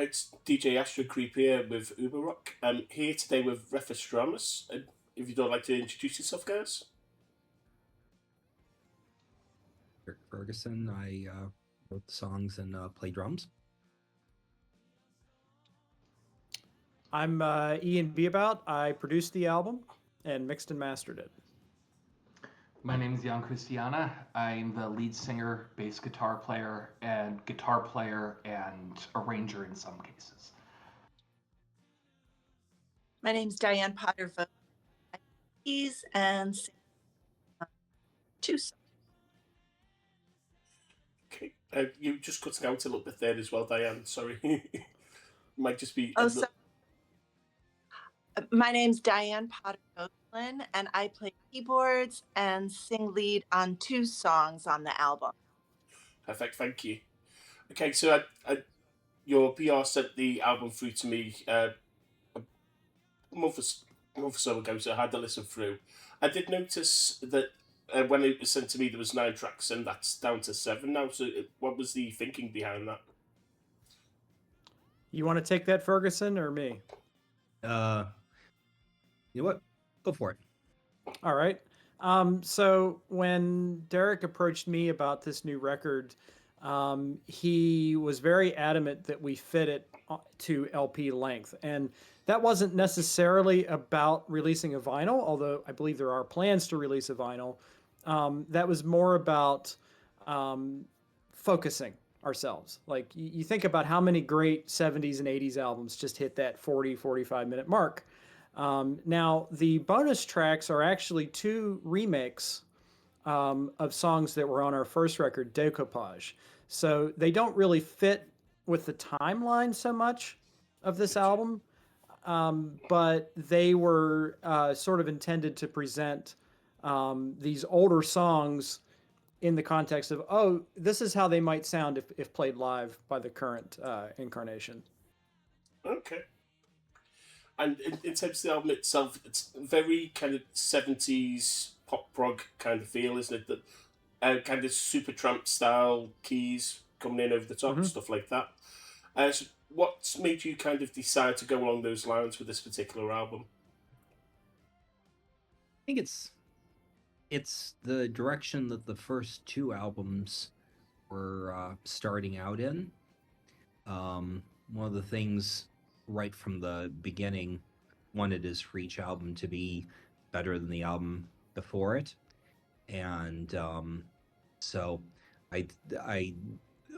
It's DJ Astrocreep here with Uber Rock. I'm here today with Refestramus. If you'd like to introduce yourself, guys. Rick Ferguson. I wrote the songs and play drums. I'm Ian Beabout. I produced the album and mixed and mastered it. My name is Jan Christiana. I'm the lead singer, bass guitar player, and arranger in some cases. My name's Diane Potter Vogt. I keys and sing two songs. Okay. You just cutting out a little bit there as well, Diane. Sorry. Might just be. Oh, so my name's Diane Potter Vogt, and I play keyboards and sing lead on two songs on the album. Perfect. Thank you. Okay, so your PR sent the album through to me a month or so ago, so I had to listen through. I did notice that when it was sent to me, there was 9 tracks, and that's down to 7 now. So, what was the thinking behind that? You want to take that, Ferguson, or me? You know what? Go for it. All right. So when Derek approached me about this new record, he was very adamant that we fit it to LP length. And that wasn't necessarily about releasing a vinyl, although I believe there are plans to release a vinyl. That was more about focusing ourselves. Like you think about how many great 70s and 80s albums just hit that 45 minute mark. Now, the bonus tracks are actually 2 remakes of songs that were on our first record, Decoupage. So they don't really fit with the timeline so much of this album, but they were sort of intended to present these older songs in the context of, oh, this is how they might sound if played live by the current incarnation. Okay. And in terms of the album itself, it's very kind of 70s pop-prog kind of feel, isn't it? That kind of Supertramp style keys coming in over the top, stuff like that. So what's made you kind of decide to go along those lines with this particular album? I think it's the direction that the first 2 albums were starting out in. One of the things right from the beginning wanted is for each album to be better than the album before it, and so I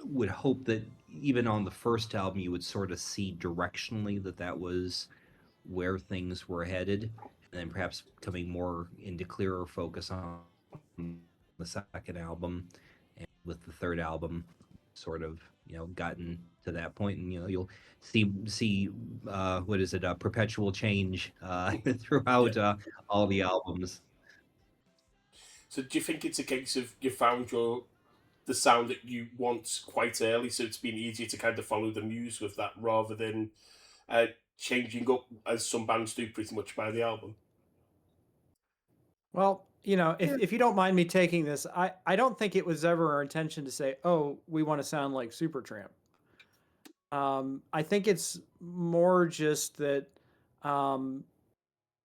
would hope that even on the first album you would sort of see directionally that was where things were headed, and then perhaps coming more into clearer focus on the second album, and with the third album sort of gotten to that point, and you'll see what is it, perpetual change throughout all the albums. So do you think it's a case of you found the sound that you want quite early, so it's been easier to kind of follow the muse with that rather than changing up as some bands do pretty much by the album? Well, if you don't mind me taking this, I don't think it was ever our intention to say, oh, we want to sound like Supertramp. I think it's more just that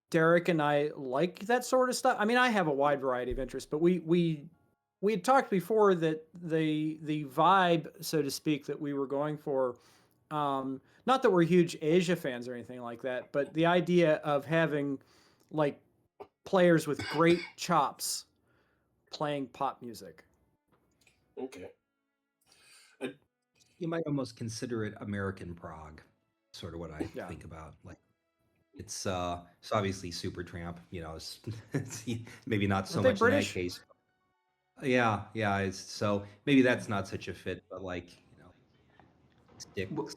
Derek and I like that sort of stuff. I mean, I have a wide variety of interests, but we had talked before that the vibe, so to speak, that we were going for, not that we're huge Asia fans or anything like that, but the idea of having like players with great chops playing pop music. Okay. You might almost consider it American prog, sort of what I think about. Like it's obviously Supertramp, it's maybe not so much British? In that case. Yeah, it's, so maybe that's not such a fit, but like Sticks,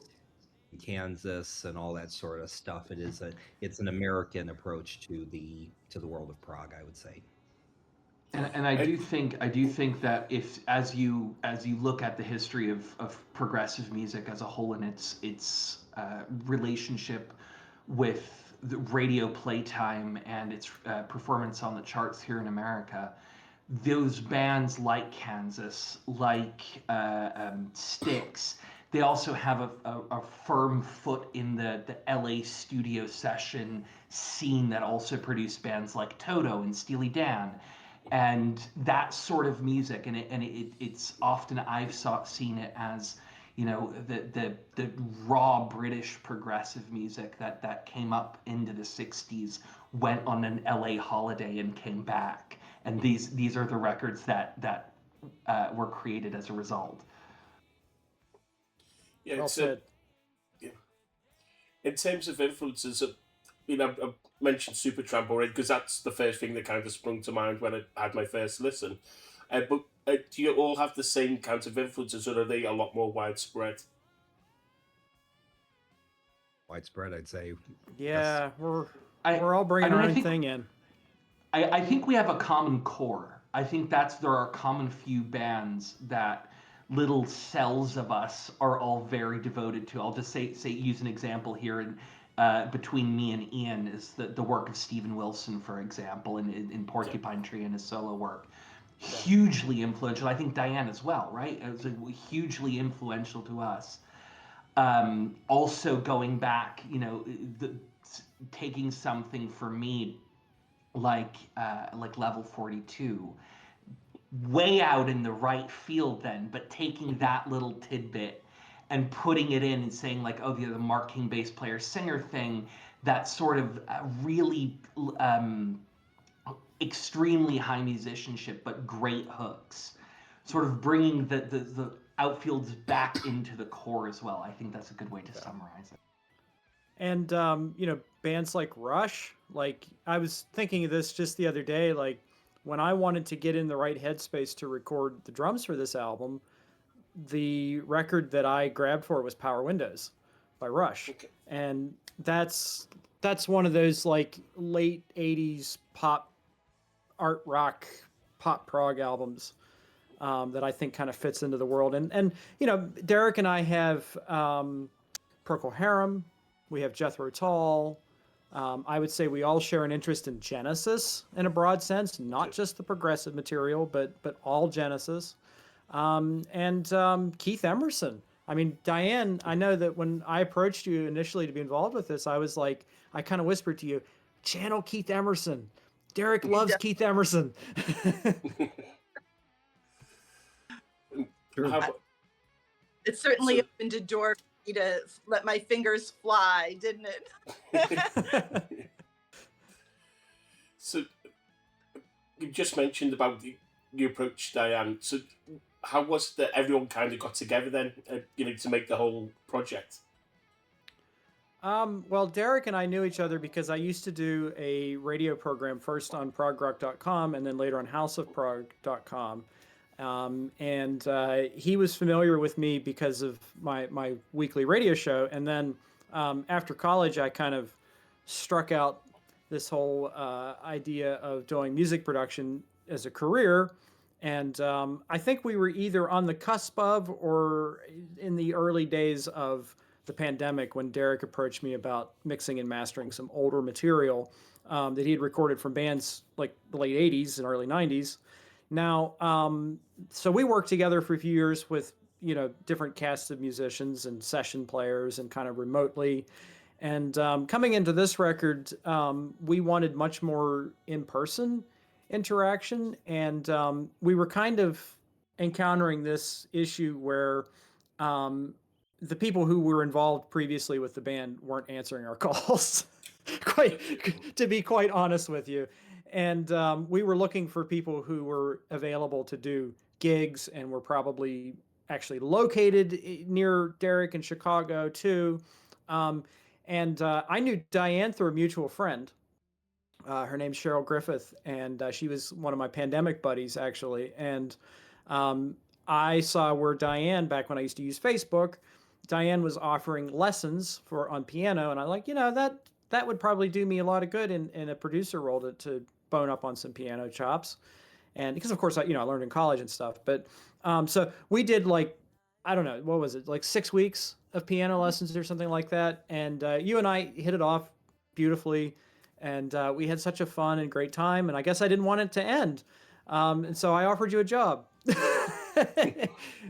Kansas, and all that sort of stuff. It's an American approach to the world of prog, I would say. And I do think that if as you look at the history of progressive music as a whole and its relationship with the radio playtime and its performance on the charts here in America, those bands like Kansas, like Styx, They also have a firm foot in the LA studio session scene that also produced bands like Toto and Steely Dan. And that sort of music, it's often seen it as, you know, the raw British progressive music that came up into the 60s, went on an LA holiday and came back. And these are the records that were created as a result. Yeah, Well it's said. yeah. In terms of influences, I mentioned Supertramp already because that's the first thing that kind of sprung to mind when I had my first listen. But do you all have the same kinds of influences, or are they a lot more widespread? Widespread, I'd say. Yeah, I we're all bringing I mean, our I own think thing in. I think we have a common core. I think there are common few bands that little cells of us are all very devoted to. I'll just use an example here. Between me and Ian is the work of Steven Wilson, for example, in Porcupine Tree and his solo work. Hugely influential. I think Diane as well, right? It was hugely influential to us. Also going back, you know, taking something for me like level 42, way out in the right field then, but taking that little tidbit and putting it in and saying like, oh, the Mark King bass player singer thing, that sort of really extremely high musicianship but great hooks, sort of bringing the outfields back into the core as well. I think that's a good way to summarize it. And you know, bands like Rush, like I was thinking of this just the other day, like when I wanted to get in the right headspace to record the drums for this album, the record that I grabbed for it was Power Windows by Rush. Okay. And that's one of those like late 80s pop art rock pop prog albums that I think kind of fits into the world. And you know, Derek and I have Procol Harum, we have Jethro Tull. I would say we all share an interest in Genesis in a broad sense, not just the progressive material, but all Genesis. And Keith Emerson. I mean, Diane, I know that when I approached you initially to be involved with this, I was like, I kind of whispered to you, channel Keith Emerson. Derek loves Keith Emerson. Sure. It certainly opened a door for me to let my fingers fly, didn't it? So you just mentioned about you approached Diane. So how was it that everyone kind of got together then, to make the whole project? Well, Derek and I knew each other because I used to do a radio program first on progrock.com and then later on houseofprog.com. And he was familiar with me because of my weekly radio show. And then after college, I kind of struck out this whole idea of doing music production as a career. And I think we were either on the cusp of or in the early days of the pandemic when Derek approached me about mixing and mastering some older material that he had recorded from bands like the late 80s and early 90s. Now, so we worked together for a few years with, you know, different casts of musicians and session players and kind of remotely. And coming into this record, we wanted much more in-person interaction. And we were kind of encountering this issue where the people who were involved previously with the band weren't answering our calls, to be quite honest with you. And we were looking for people who were available to do gigs and were probably actually located near Derek in Chicago too. And I knew Diane through a mutual friend. Her name's Cheryl Griffith, and she was one of my pandemic buddies actually. And I saw where Diane, back when I used to use Facebook, Diane was offering lessons on piano, and I like, that would probably do me a lot of good in a producer role to bone up on some piano chops. And because of course I learned in college and stuff, but so we did like, I don't know, what was it, like 6 weeks of piano lessons or something like that. And you and I hit it off beautifully, and we had such a fun and great time, and I guess I didn't want it to end. And so I offered you a job.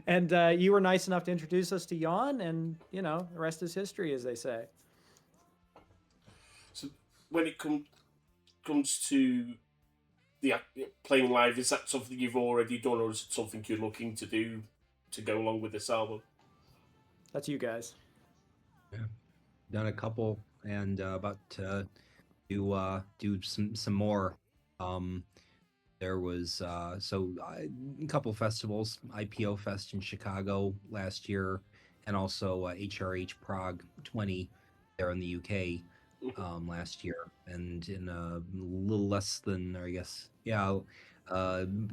And you were nice enough to introduce us to Jan, and the rest is history, as they say. So when it comes to the playing live, is that something you've already done, or is it something you're looking to do to go along with this album? That's you guys. Yeah. Done a couple, and about to do some more. There was a couple festivals, IPO Fest in Chicago last year, and also HRH Prague 20 there in the UK last year. And in a little less than, or I guess,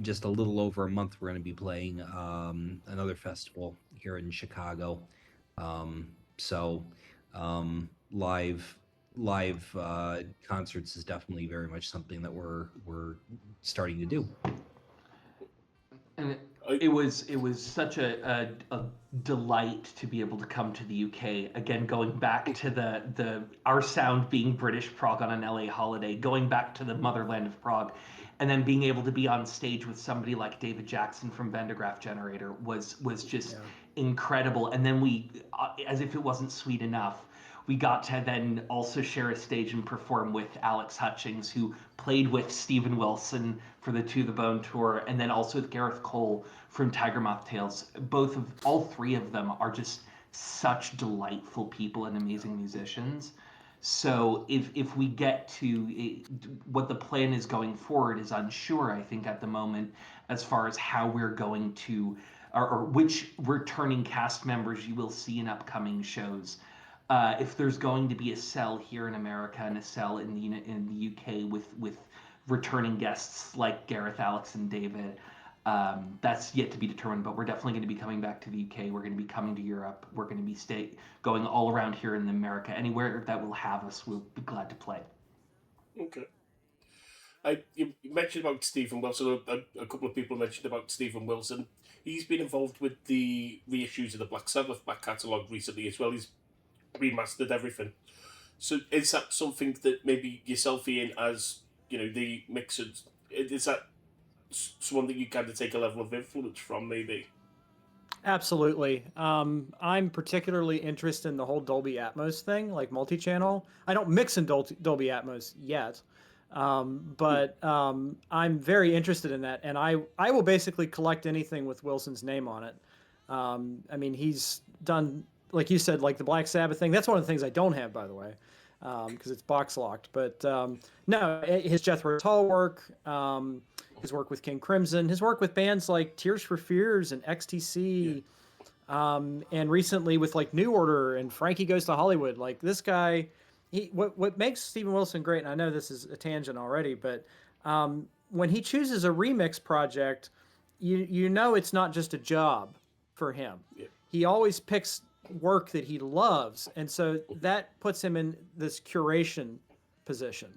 just a little over a month, we're going to be playing another festival here in Chicago. So live concerts is definitely very much something that we're starting to do. And it was such a delight to be able to come to the UK again, going back to the our sound being British prog on an LA holiday, going back to the motherland of prog, and then being able to be on stage with somebody like David Jackson from Vandegraaff Generator was just incredible. And then we, as if it wasn't sweet enough, we got to then also share a stage and perform with Alex Hutchings, who played with Stephen Wilson for the To the Bone tour, and then also with Gareth Cole from Tiger Moth Tales. All three of them are just such delightful people and amazing musicians. So if we get to what the plan is going forward is unsure, I think, at the moment, as far as how we're going to, or which returning cast members you will see in upcoming shows. If there's going to be a cell here in America and a cell in the UK with returning guests like Gareth, Alex, and David, that's yet to be determined. But we're definitely going to be coming back to the UK. We're going to be coming to Europe. We're going to be going all around here in America. Anywhere that will have us, we'll be glad to play. Okay. You mentioned about Stephen Wilson. A couple of people mentioned about Stephen Wilson. He's been involved with the reissues of the Black Sabbath back catalogue recently as well. He's remastered everything. So is that something that maybe yourself, Ian, as the mixers, is that someone that you kind of take a level of influence from, maybe? Absolutely. I'm particularly interested in the whole Dolby Atmos thing, like multi-channel. I don't mix in Dolby Atmos yet, but I'm very interested in that, and I will basically collect anything with Wilson's name on it. I mean, he's done, like you said, like the Black Sabbath thing. That's one of the things I don't have, by the way, because it's box locked. But no, his Jethro Tull work, his work with King Crimson, his work with bands like Tears for Fears and XTC, and recently with like New Order and Frankie Goes to Hollywood. Like this guy, what makes Stephen Wilson great, and I know this is a tangent already, but when he chooses a remix project, you know it's not just a job for him. Yeah. He always picks work that he loves, and so that puts him in this curation position.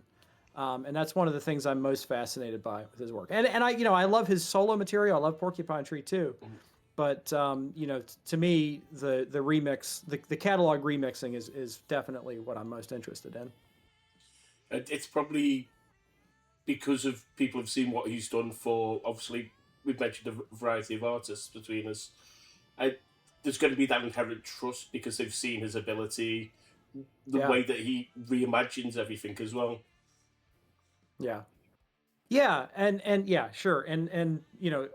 And that's one of the things I'm most fascinated by with his work. And I love his solo material. I love Porcupine Tree too. But to me, the remix, the catalog remixing is definitely what I'm most interested in. It's probably because of people have seen what he's done for. Obviously, we've mentioned a variety of artists between us. There's going to be that inherent trust because they've seen his ability, the way that he reimagines everything as well. Yeah, and yeah, sure, and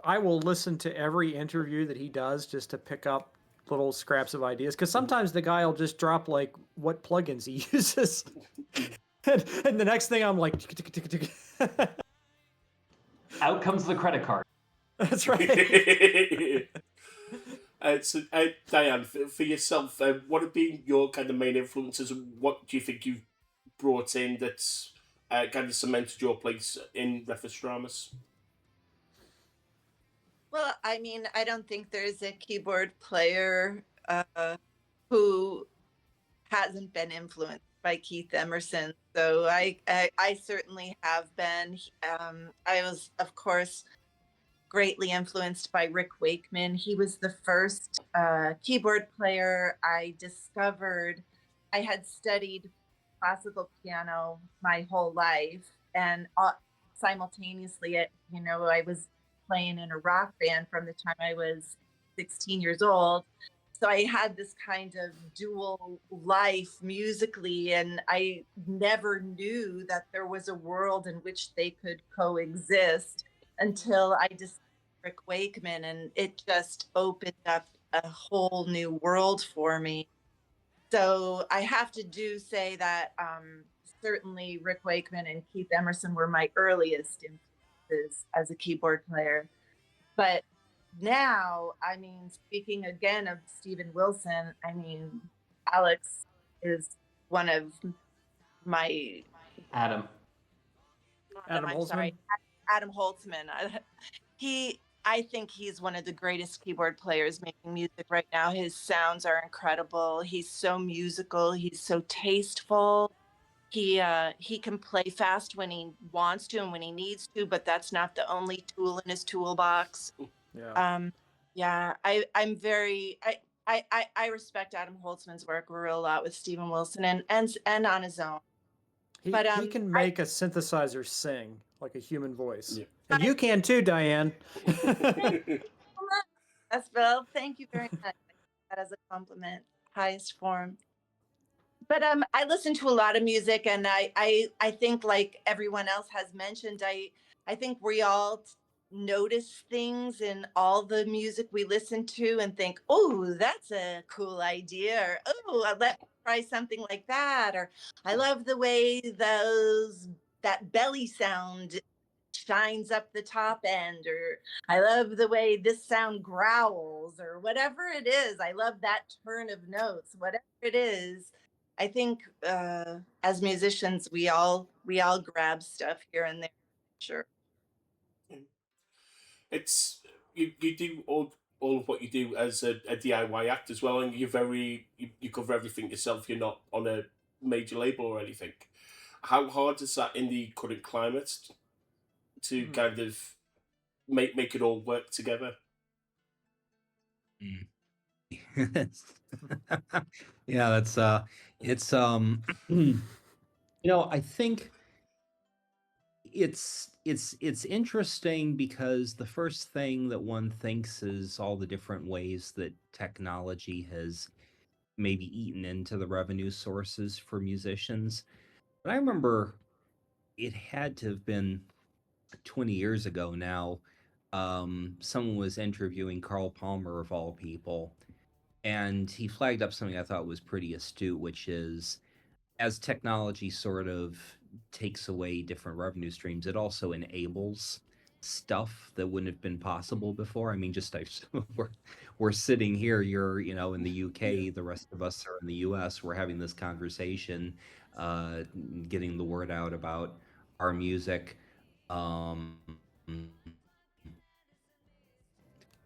I will listen to every interview that he does just to pick up little scraps of ideas, because sometimes the guy will just drop like what plugins he uses, and the next thing I'm like, out comes the credit card. That's right. So, Diane, for yourself, what have been your kind of main influences, and what do you think you've brought in that's kind of cemented your place in Refestramus? Well, I mean, I don't think there's a keyboard player who hasn't been influenced by Keith Emerson. So I certainly have been. I was, of course, greatly influenced by Rick Wakeman. He was the first keyboard player I discovered. I had studied classical piano my whole life, and simultaneously, I was playing in a rock band from the time I was 16 years old. So I had this kind of dual life musically, and I never knew that there was a world in which they could coexist until I discovered Rick Wakeman, and it just opened up a whole new world for me. So I have to say that certainly Rick Wakeman and Keith Emerson were my earliest influences as a keyboard player. But now, I mean, speaking again of Steven Wilson, I mean, Alex is one of my Adam. Adam I'm Holzman. sorry, Adam Holtzman. I think he's one of the greatest keyboard players making music right now. His sounds are incredible. He's so musical. He's so tasteful. He can play fast when he wants to and when he needs to, but that's not the only tool in his toolbox. Yeah. Yeah, I'm very I respect Adam Holtzman's work a real lot with Steven Wilson and on his own. He But can make a synthesizer sing like a human voice. Yeah. And you can too, Diane. That's well, thank you very much. I take that as a compliment, highest form. But I listen to a lot of music, and I think, like everyone else has mentioned, I think we all notice things in all the music we listen to and think, oh, that's a cool idea, or oh, let me try something like that, or I love the way that belly sound shines up the top end, or I love the way this sound growls, or whatever it is. I love that turn of notes, whatever it is. I think as musicians, we all grab stuff here and there. Sure. It's you do all of what you do as a DIY act as well, and you cover everything yourself. You're not on a major label or anything. How hard is that in the current climate to kind of make it all work together? Yeah, that's it's I think it's interesting because the first thing that one thinks is all the different ways that technology has maybe eaten into the revenue sources for musicians. But I remember it had to have been 20 years ago now. Someone was interviewing Carl Palmer, of all people, and he flagged up something I thought was pretty astute, which is as technology sort of takes away different revenue streams, it also enables stuff that wouldn't have been possible before. I mean, just we're sitting here, you're in the UK, the rest of us are in the US, we're having this conversation, getting the word out about our music. Um,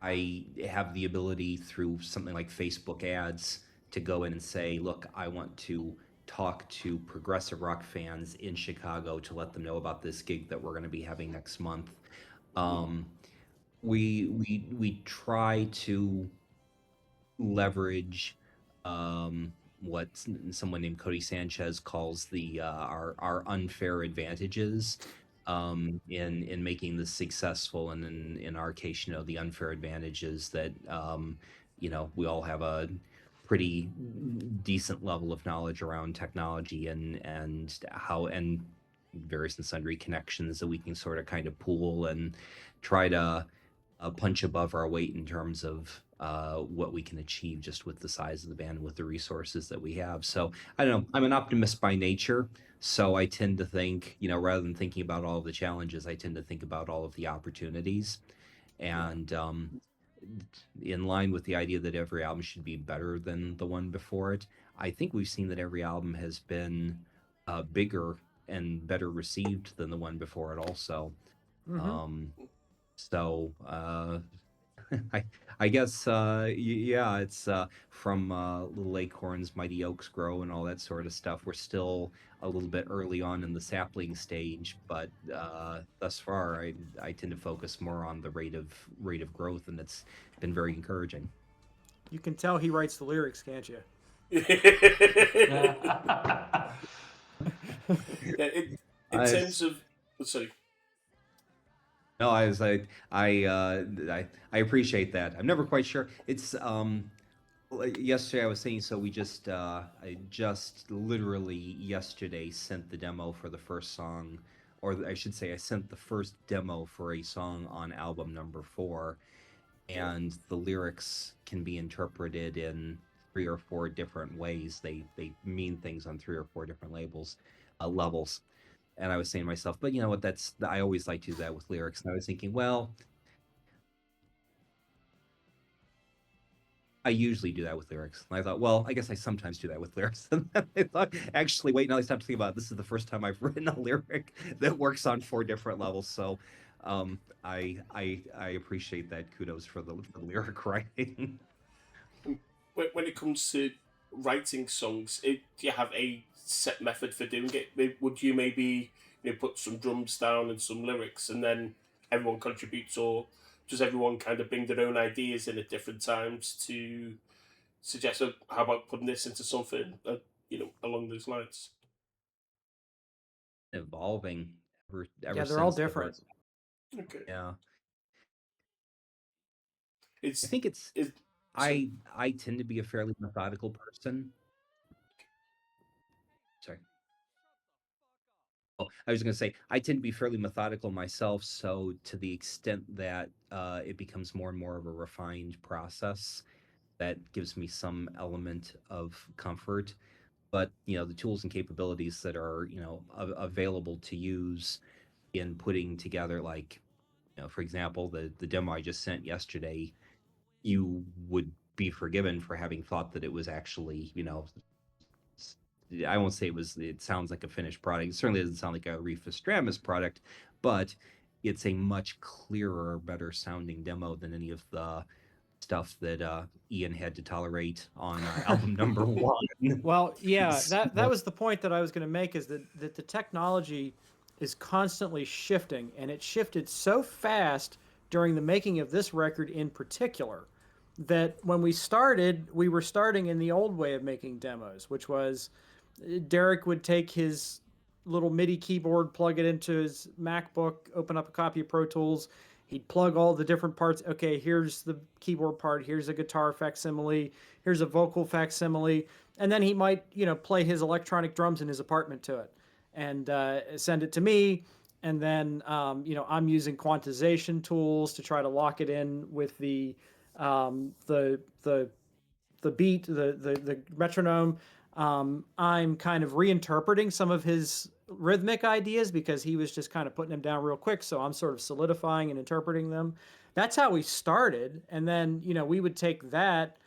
I have the ability through something like Facebook ads to go in and say, look, I want to talk to progressive rock fans in Chicago to let them know about this gig that we're going to be having next month. We try to leverage what someone named Cody Sanchez calls our unfair advantages in making this successful, and in our case, the unfair advantages that we all have a pretty decent level of knowledge around technology and how and various and sundry connections that we can sort of kind of pool and try to punch above our weight in terms of what we can achieve just with the size of the band, with the resources that we have. So I don't know. I'm an optimist by nature, so I tend to think, rather than thinking about all of the challenges, I tend to think about all of the opportunities, and in line with the idea that every album should be better than the one before it. I think we've seen that every album has been bigger and better received than the one before it also. So I guess yeah, it's from Little Acorns, Mighty Oaks Grow, and all that sort of stuff. We're still a little bit early on in the sapling stage, but thus far, I tend to focus more on the rate of growth, and it's been very encouraging. You can tell he writes the lyrics, can't you? In terms of, sorry. No, I appreciate that. I'm never quite sure. It's yesterday I was saying, so I just literally yesterday sent the demo for the first song, or I should say I sent the first demo for a song on album number 4, and the lyrics can be interpreted in 3 or 4 different ways. They mean things on 3 or 4 different levels. And I was saying to myself, but you know what? I always like to do that with lyrics. And I was thinking, well, I usually do that with lyrics. And I thought, well, I guess I sometimes do that with lyrics. And then I thought, actually, wait, now I stopped to think about it. This is the first time I've written a lyric that works on 4 different levels. So I appreciate that. Kudos for the lyric writing. When it comes to writing songs, do you have a set method for doing it? Would you maybe put some drums down and some lyrics, and then everyone contributes, or does everyone kind of bring their own ideas in at different times to suggest, oh, how about putting this into something, along those lines? Evolving ever Yeah, they're all since the different. first. Okay, Yeah. I it's think it's it. So I tend to be a fairly methodical person. Sorry. Oh, I was going to say I tend to be fairly methodical myself. So to the extent that it becomes more and more of a refined process, that gives me some element of comfort. But the tools and capabilities that are available to use in putting together, like for example, the demo I just sent yesterday, you would be forgiven for having thought that it was actually I won't say it sounds like a finished product. It certainly doesn't sound like a Refestramus product, but it's a much clearer, better sounding demo than any of the stuff that Ian had to tolerate on album number 1. Well, yeah, that So, was the point that I was going to make, is that the technology is constantly shifting, and it shifted so fast during the making of this record in particular, that when we started, we were starting in the old way of making demos, which was Derek would take his little MIDI keyboard, plug it into his MacBook, open up a copy of Pro Tools. He'd plug all the different parts. Okay, here's the keyboard part. Here's a guitar facsimile. Here's a vocal facsimile. And then he might, play his electronic drums in his apartment to it, and send it to me. And then, I'm using quantization tools to try to lock it in with the beat, the metronome. I'm kind of reinterpreting some of his rhythmic ideas because he was just kind of putting them down real quick. So I'm sort of solidifying and interpreting them. That's how we started. And then, we would take that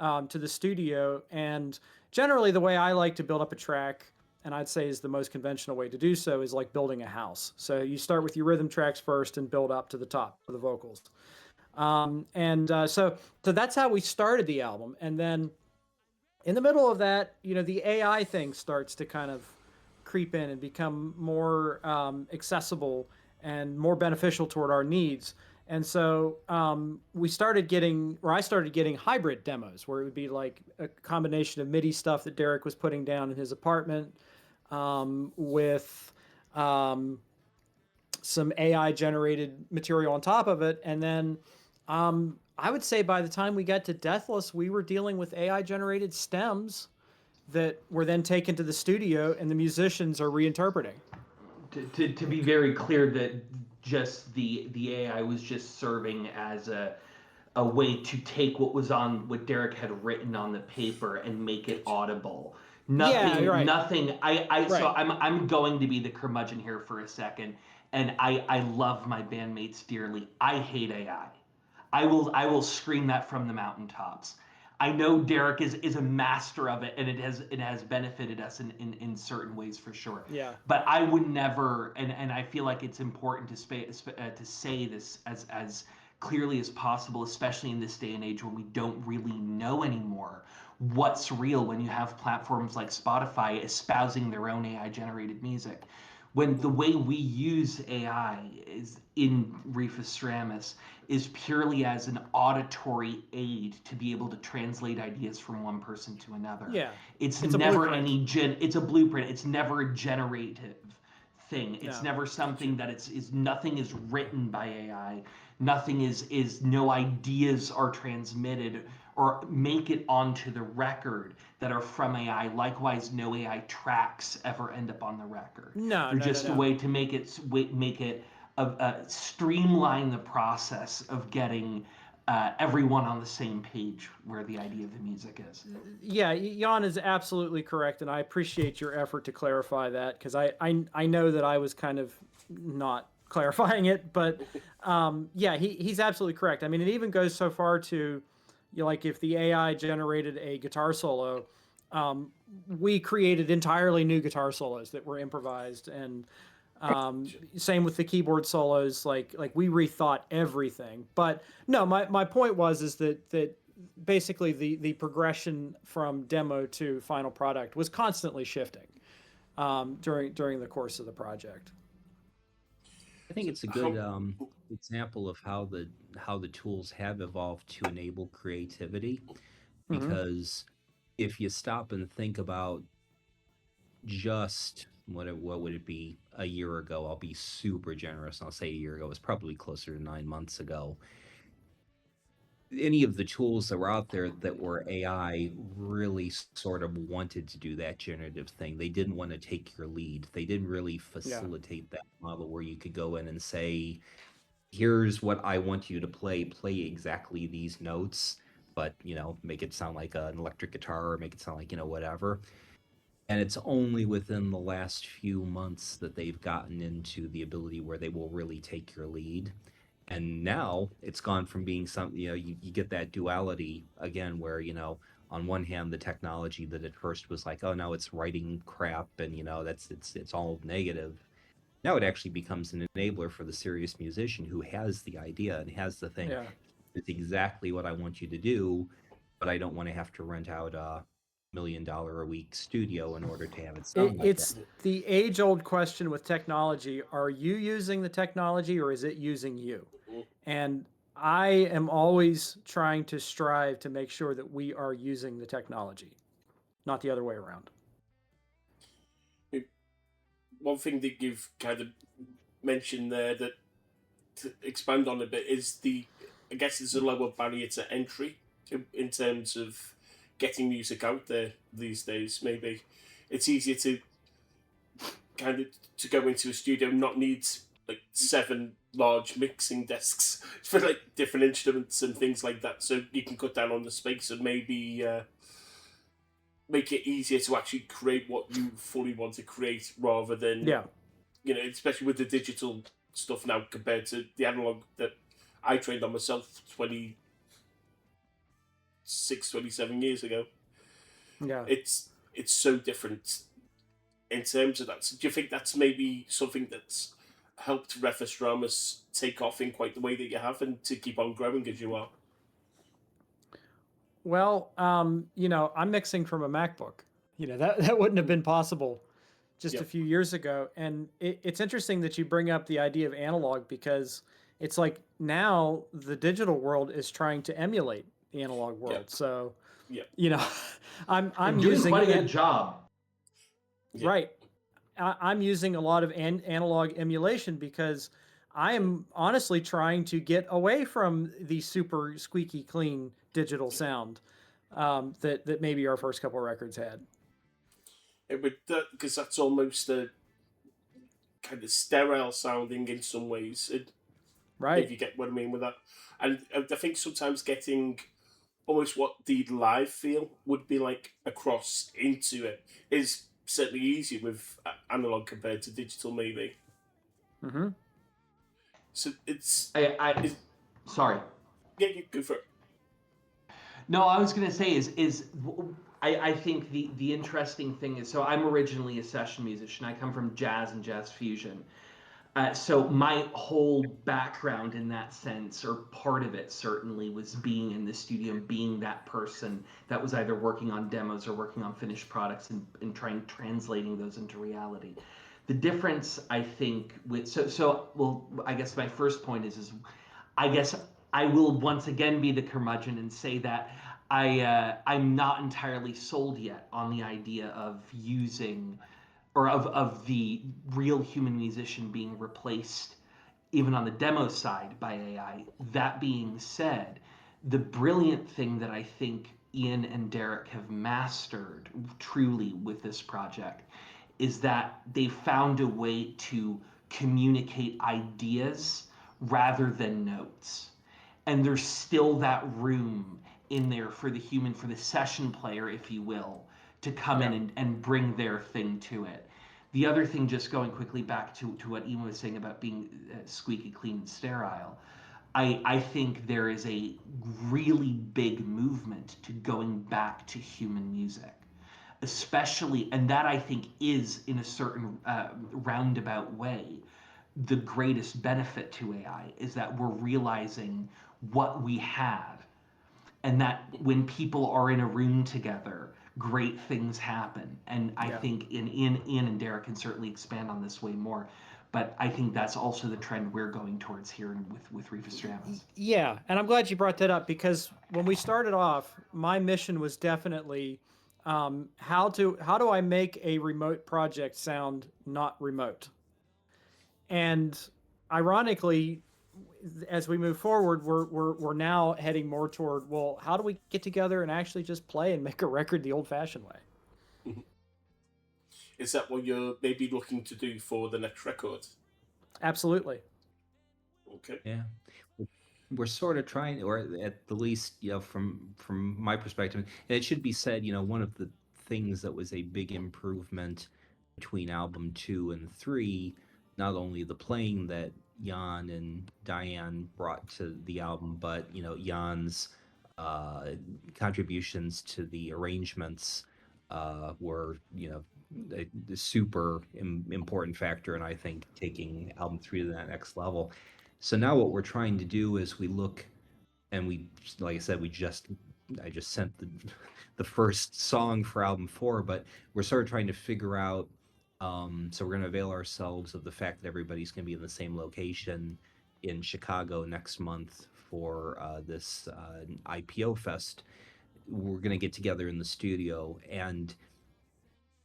to the studio. And generally, the way I like to build up a track, and I'd say is the most conventional way to do so, is like building a house. So you start with your rhythm tracks first and build up to the top for the vocals. So that's how we started the album. And then in the middle of that, the AI thing starts to kind of creep in and become more accessible and more beneficial toward our needs. And so I started getting hybrid demos where it would be like a combination of MIDI stuff that Derek was putting down in his apartment with some AI generated material on top of it. And then I would say by the time we got to Deathless, we were dealing with AI generated stems that were then taken to the studio and the musicians are reinterpreting. To be very clear, that just the AI was just serving as a way to take what Derek had written on the paper and make it audible. Yeah, right. Nothing. So Right. I'm going to be the curmudgeon here for a second, and I love my bandmates dearly. I hate AI. I will scream that from the mountaintops. I know Derek is a master of it, and it has benefited us in certain ways for sure. Yeah. But I would never, and I feel like it's important to say this as clearly as possible, especially in this day and age when we don't really know anymore what's real when you have platforms like Spotify espousing their own AI generated music. When the way we use AI is in Refestramus is purely as an auditory aid to be able to translate ideas from one person to another. Yeah. It's It's a never blueprint. it's a blueprint. It's never a generative thing. It's No. never something that is nothing is written by AI. Nothing is no ideas are transmitted or make it onto the record that are from AI. Likewise, no AI tracks ever end up on the record. No, They're no, just no, a no. way to make it streamline the process of getting everyone on the same page where the idea of the music is. Yeah, Jan is absolutely correct, and I appreciate your effort to clarify that, because I know that I was kind of not clarifying it, but yeah, he's absolutely correct. I mean, it even goes so far to, like, if the AI generated a guitar solo, we created entirely new guitar solos that were improvised, and same with the keyboard solos. Like we rethought everything. But no, my point is that basically the progression from demo to final product was constantly shifting during the course of the project. I think it's a good example of how the tools have evolved to enable creativity, because if you stop and think about just what would it be a year ago, I'll be super generous and I'll say a year ago, it was probably closer to 9 months ago. Any of the tools that were out there that were AI really sort of wanted to do that generative thing. They didn't want to take your lead. They didn't really facilitate that model where you could go in and say, here's what I want you to play exactly these notes, but make it sound like an electric guitar, or make it sound like whatever. And it's only within the last few months that they've gotten into the ability where they will really take your lead. And now it's gone from being something, you get that duality again where, on one hand, the technology that at first was like, oh, no, it's writing crap and, it's all negative. Now it actually becomes an enabler for the serious musician who has the idea and has the thing. Yeah. It's exactly what I want you to do, but I don't want to have to rent out a $1 million a week studio in order to have it sound like It's that. the age-old question with technology: are you using the technology, or is it using you? And I am always trying to strive to make sure that we are using the technology, not the other way around. One thing that you've kind of mentioned there that to expand on a bit is I guess there's a lower barrier to entry in terms of getting music out there these days. Maybe it's easier to go into a studio and not need like 7 large mixing desks for like different instruments and things like that, so you can cut down on the space and maybe make it easier to actually create what you fully want to create, rather than especially with the digital stuff now compared to the analog that I trained on myself 27 years ago. Yeah. It's so different in terms of that. So do you think that's maybe something that's helped Refestramus take off in quite the way that you have, and to keep on growing as you are? Well, I'm mixing from a MacBook. That wouldn't have been possible just a few years ago. And it's interesting that you bring up the idea of analog, because it's like now the digital world is trying to emulate the analog world. So, I'm doing using quite a good job. Right. I'm using a lot of analog emulation because I am honestly trying to get away from the super squeaky clean digital sound that maybe our first couple records had. Because that's almost a kind of sterile sounding in some ways. Right. If you get what I mean with that. And I think sometimes getting almost what the live feel would be like across into it is certainly easier with analog compared to digital, maybe. Mm-hmm. So it's... Sorry. Yeah, you go for it. No, I was going to say I think the interesting thing is, so I'm originally a session musician. I come from jazz and jazz fusion. So my whole background in that sense, or part of it certainly, was being in the studio, being that person that was either working on demos or working on finished products and translating those into reality. The difference, I think, I guess my first point is I guess I will once again be the curmudgeon and say that I'm not entirely sold yet on the idea of using or of the real human musician being replaced, even on the demo side, by AI. That being said, the brilliant thing that I think Ian and Derek have mastered truly with this project is that they found a way to communicate ideas rather than notes. And there's still that room in there for the human, for the session player, if you will, to come in and bring their thing to it. The other thing, just going quickly back to what Ian was saying about being squeaky clean and sterile, I think there is a really big movement to going back to human music, especially, and that I think is in a certain roundabout way the greatest benefit to AI, is that we're realizing what we have, and that when people are in a room together, great things happen. And I think Ian and Derek can certainly expand on this way more, but I think that's also the trend we're going towards here with Refestramus. Yeah, and I'm glad you brought that up, because when we started off, my mission was definitely how do I make a remote project sound not remote? And ironically, as we move forward, we're now heading more toward, well, how do we get together and actually just play and make a record the old-fashioned way? Is that what you're maybe looking to do for the next record? Absolutely. Okay. Yeah. We're sort of trying, or at the least, from my perspective, and it should be said, one of the things that was a big improvement between album 2 and 3, not only the playing that Jan and Diane brought to the album, but Jan's contributions to the arrangements were a super important factor, and I think taking album 3 to that next level. So now what we're trying to do is we look, and we, like I said, I just sent the first song for album 4, but we're sort of trying to figure out. So we're going to avail ourselves of the fact that everybody's going to be in the same location in Chicago next month for this IPO fest. We're going to get together in the studio, and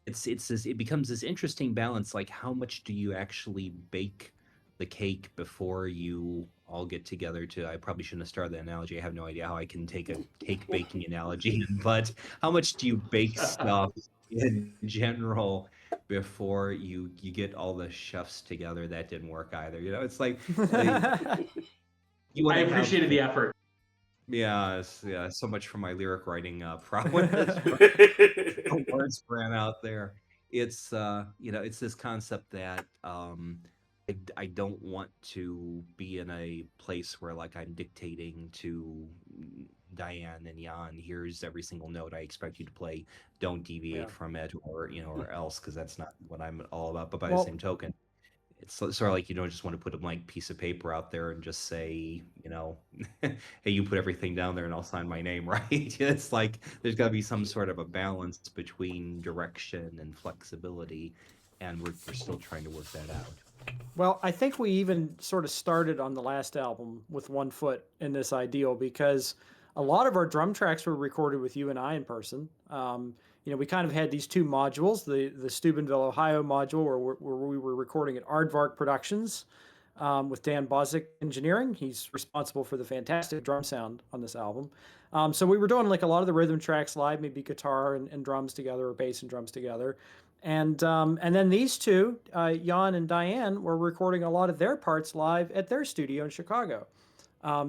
it becomes this interesting balance. Like, how much do you actually bake the cake before you all get together to, I probably shouldn't have started the analogy. I have no idea how I can take a cake baking analogy, but how much do you bake stuff in general before you get all the chefs together? That didn't work either. It's like I appreciated the effort. Yeah, so much for my lyric writing prowess. Words ran out there. It's it's this concept that I don't want to be in a place where, like, I'm dictating to Diane and Jan, here's every single note I expect you to play, don't deviate from it, or or else, because that's not what I'm all about. But by the same token, it's sort of like, you don't just want to put a blank piece of paper out there and just say, hey, you put everything down there and I'll sign my name, right? It's like there's got to be some sort of a balance between direction and flexibility, and we're still trying to work that out. Well, I think we even sort of started on the last album with one foot in this ideal, because a lot of our drum tracks were recorded with you and I in person. We kind of had these two modules, the Steubenville, Ohio module, where we were recording at Aardvark Productions with Dan Bozick Engineering. He's responsible for the fantastic drum sound on this album. So we were doing like a lot of the rhythm tracks live, maybe guitar and drums together, or bass and drums together. And then these two, Jan and Diane, were recording a lot of their parts live at their studio in Chicago.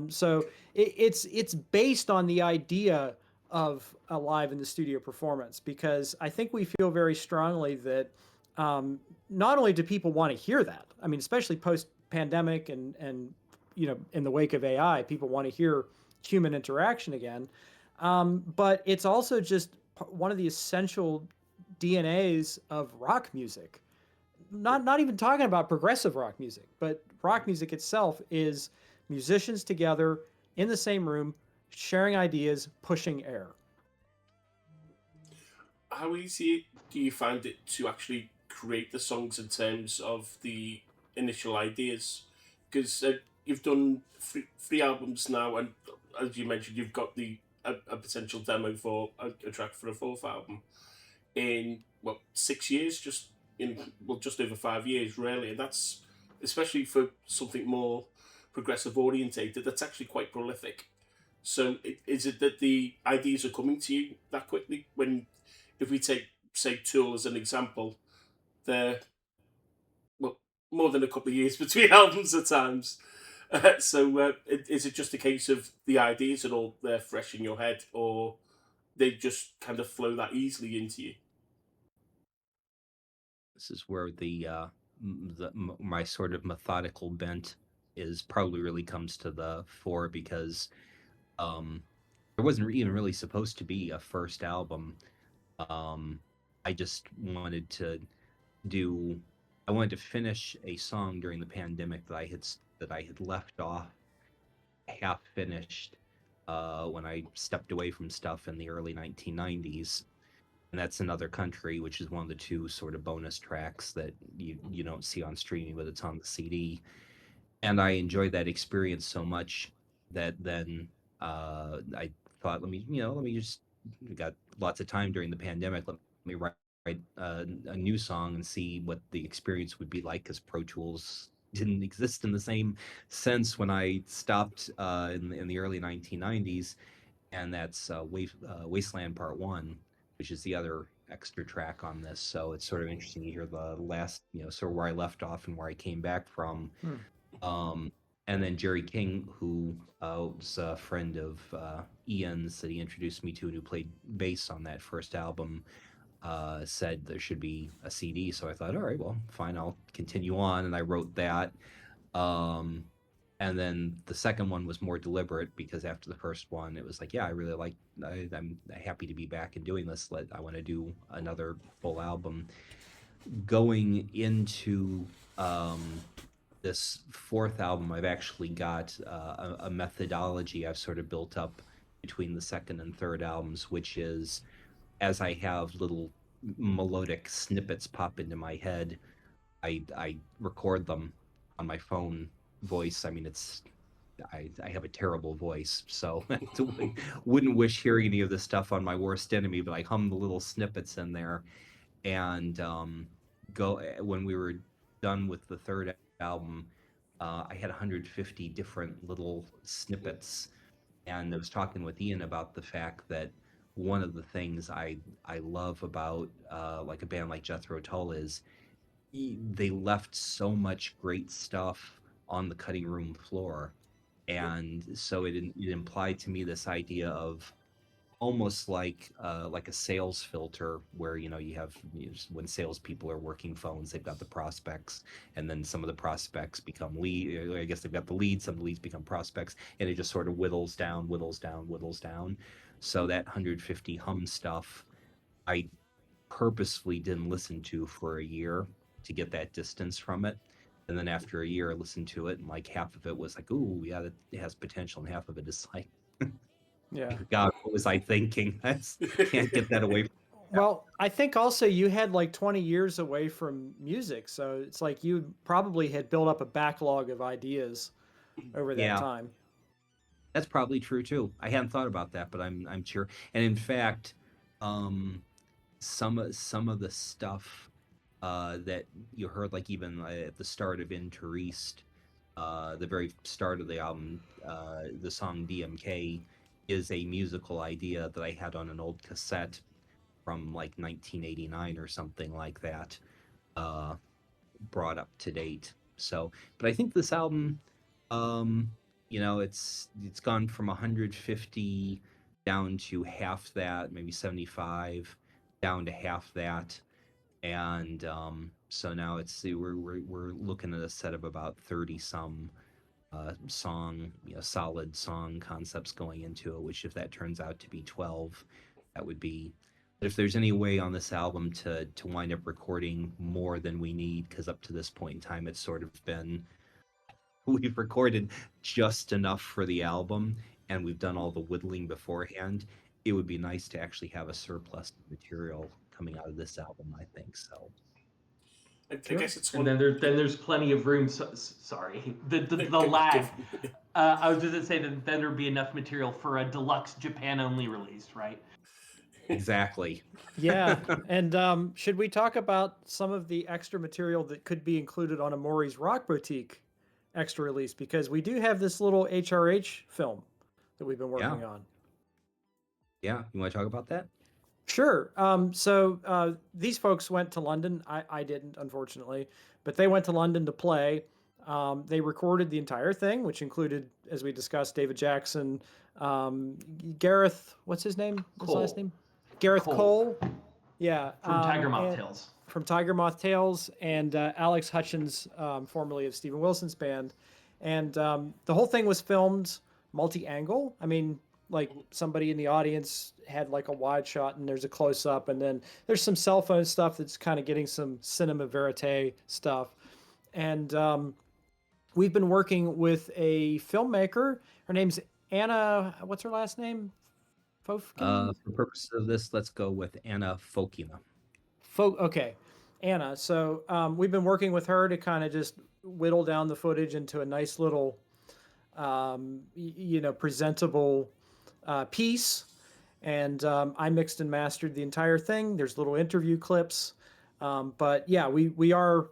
So it's based on the idea of a live in the studio performance, because I think we feel very strongly that not only do people want to hear that, I mean, especially post-pandemic and in the wake of AI, people want to hear human interaction again. But it's also just one of the essential DNAs of rock music. Not even talking about progressive rock music, but rock music itself is musicians together in the same room, sharing ideas, pushing air. How easy do you find it to actually create the songs in terms of the initial ideas? Because you've done three albums now, and as you mentioned, you've got a potential demo for a track for a fourth album in 6 years, just just over 5 years, really, and that's especially for something more progressive orientated. That's actually quite prolific. So, is it that the ideas are coming to you that quickly? When, if we take, say, Tool as an example, they're, well, more than a couple of years between albums at times. Is it just a case of the ideas are all there fresh in your head, or they just kind of flow that easily into you? This is where my sort of methodical bent is probably really comes to the fore, because um, there wasn't even really supposed to be a first album. I just wanted to do I wanted to finish a song during the pandemic that I had left off half finished when I stepped away from stuff in the early 1990s. And that's Another Country, which is one of the two sort of bonus tracks that you don't see on streaming, but it's on the CD. And I enjoyed that experience so much that then I thought, let me just, we got lots of time during the pandemic. Let me write a new song and see what the experience would be like, because Pro Tools didn't exist in the same sense when I stopped in the early 1990s. And that's Wasteland Part 1, which is the other extra track on this. So it's sort of interesting to hear the last, sort of where I left off and where I came back from. And then Jerry King, who was a friend of Ian's that he introduced me to, and who played bass on that first album, said there should be a CD. So I thought, all right, well, fine, I'll continue on. And I wrote that. And then the second one was more deliberate, because after the first one, it was like, yeah, I'm happy to be back and doing this. I want to do another full album. Going into this fourth album, I've actually got a methodology I've sort of built up between the second and third albums, which is, as I have little melodic snippets pop into my head, I record them on my phone voice. I mean, I have a terrible voice, so wouldn't wish hearing any of this stuff on my worst enemy, but I hum the little snippets in there. And when we were done with the third album, I had 150 different little snippets. And I was talking with Ian about the fact that one of the things I love about like a band like Jethro Tull is they left so much great stuff on the cutting room floor. And so it implied to me this idea of almost like a sales filter, where you have, when salespeople are working phones, they've got the prospects, and then some of the prospects become lead. I guess they've got the leads, some of the leads become prospects, and it just sort of whittles down, whittles down, whittles down. So that 150 hum stuff, I purposefully didn't listen to for a year to get that distance from it. And then after a year, I listened to it, and like half of it was like, "Ooh, yeah, that it has potential," and half of it is like, Yeah. "God, what was I thinking?" I can't get that away. Well, I think also you had like 20 years away from music, so it's like you probably had built up a backlog of ideas over that Yeah, time. that's probably true too. I hadn't thought about that, but I'm sure. And in fact, um, some of the stuff that you heard, like even at the start of Into East, the very start of the album, the song DMK is a musical idea that I had on an old cassette from like 1989 or something like that, uh, brought up to date. So, but I think this album, um, it's gone from 150 down to half that, maybe 75 down to half that. And so now we're looking at a set of about 30 some solid song concepts going into it, which if that turns out to be 12, that would be. If there's any way on this album to wind up recording more than we need, because up to this point in time, it's sort of been, we've recorded just enough for the album, and we've done all the whittling beforehand. It would be nice to actually have a surplus of material coming out of this album, I think so. I guess it's And one. then there's plenty of room. Sorry, the Give- lag. give- I was just gonna say that then there'd be enough material for a deluxe Japan only release, right? Exactly. Yeah, and should we talk about some of the extra material that could be included on a Morri's Rock Boutique extra release? Because we do have this little HRH film that we've been working on. Yeah, you want to talk about that? Sure. So these folks went to London. I didn't, unfortunately, but they went to London to play. They recorded the entire thing, which included, as we discussed, David Jackson, Gareth. What's his name? His Cole. last name? Gareth Cole. Yeah. From Tiger Moth Tales. From Tiger Moth Tales, and Alex Hutchins, formerly of Stephen Wilson's band. And the whole thing was filmed multi-angle. I mean, like somebody in the audience had like a wide shot and there's a close up, and then there's some cell phone stuff that's kind of getting some cinema verite stuff. And we've been working with a filmmaker. Her name's Anna. What's her last name? Fofkin? For purposes of this, let's go with Anna Fokina. Okay, Anna. So we've been working with her to kind of just whittle down the footage into a nice little, presentable piece. And I mixed and mastered the entire thing. There's little interview clips, but yeah, we are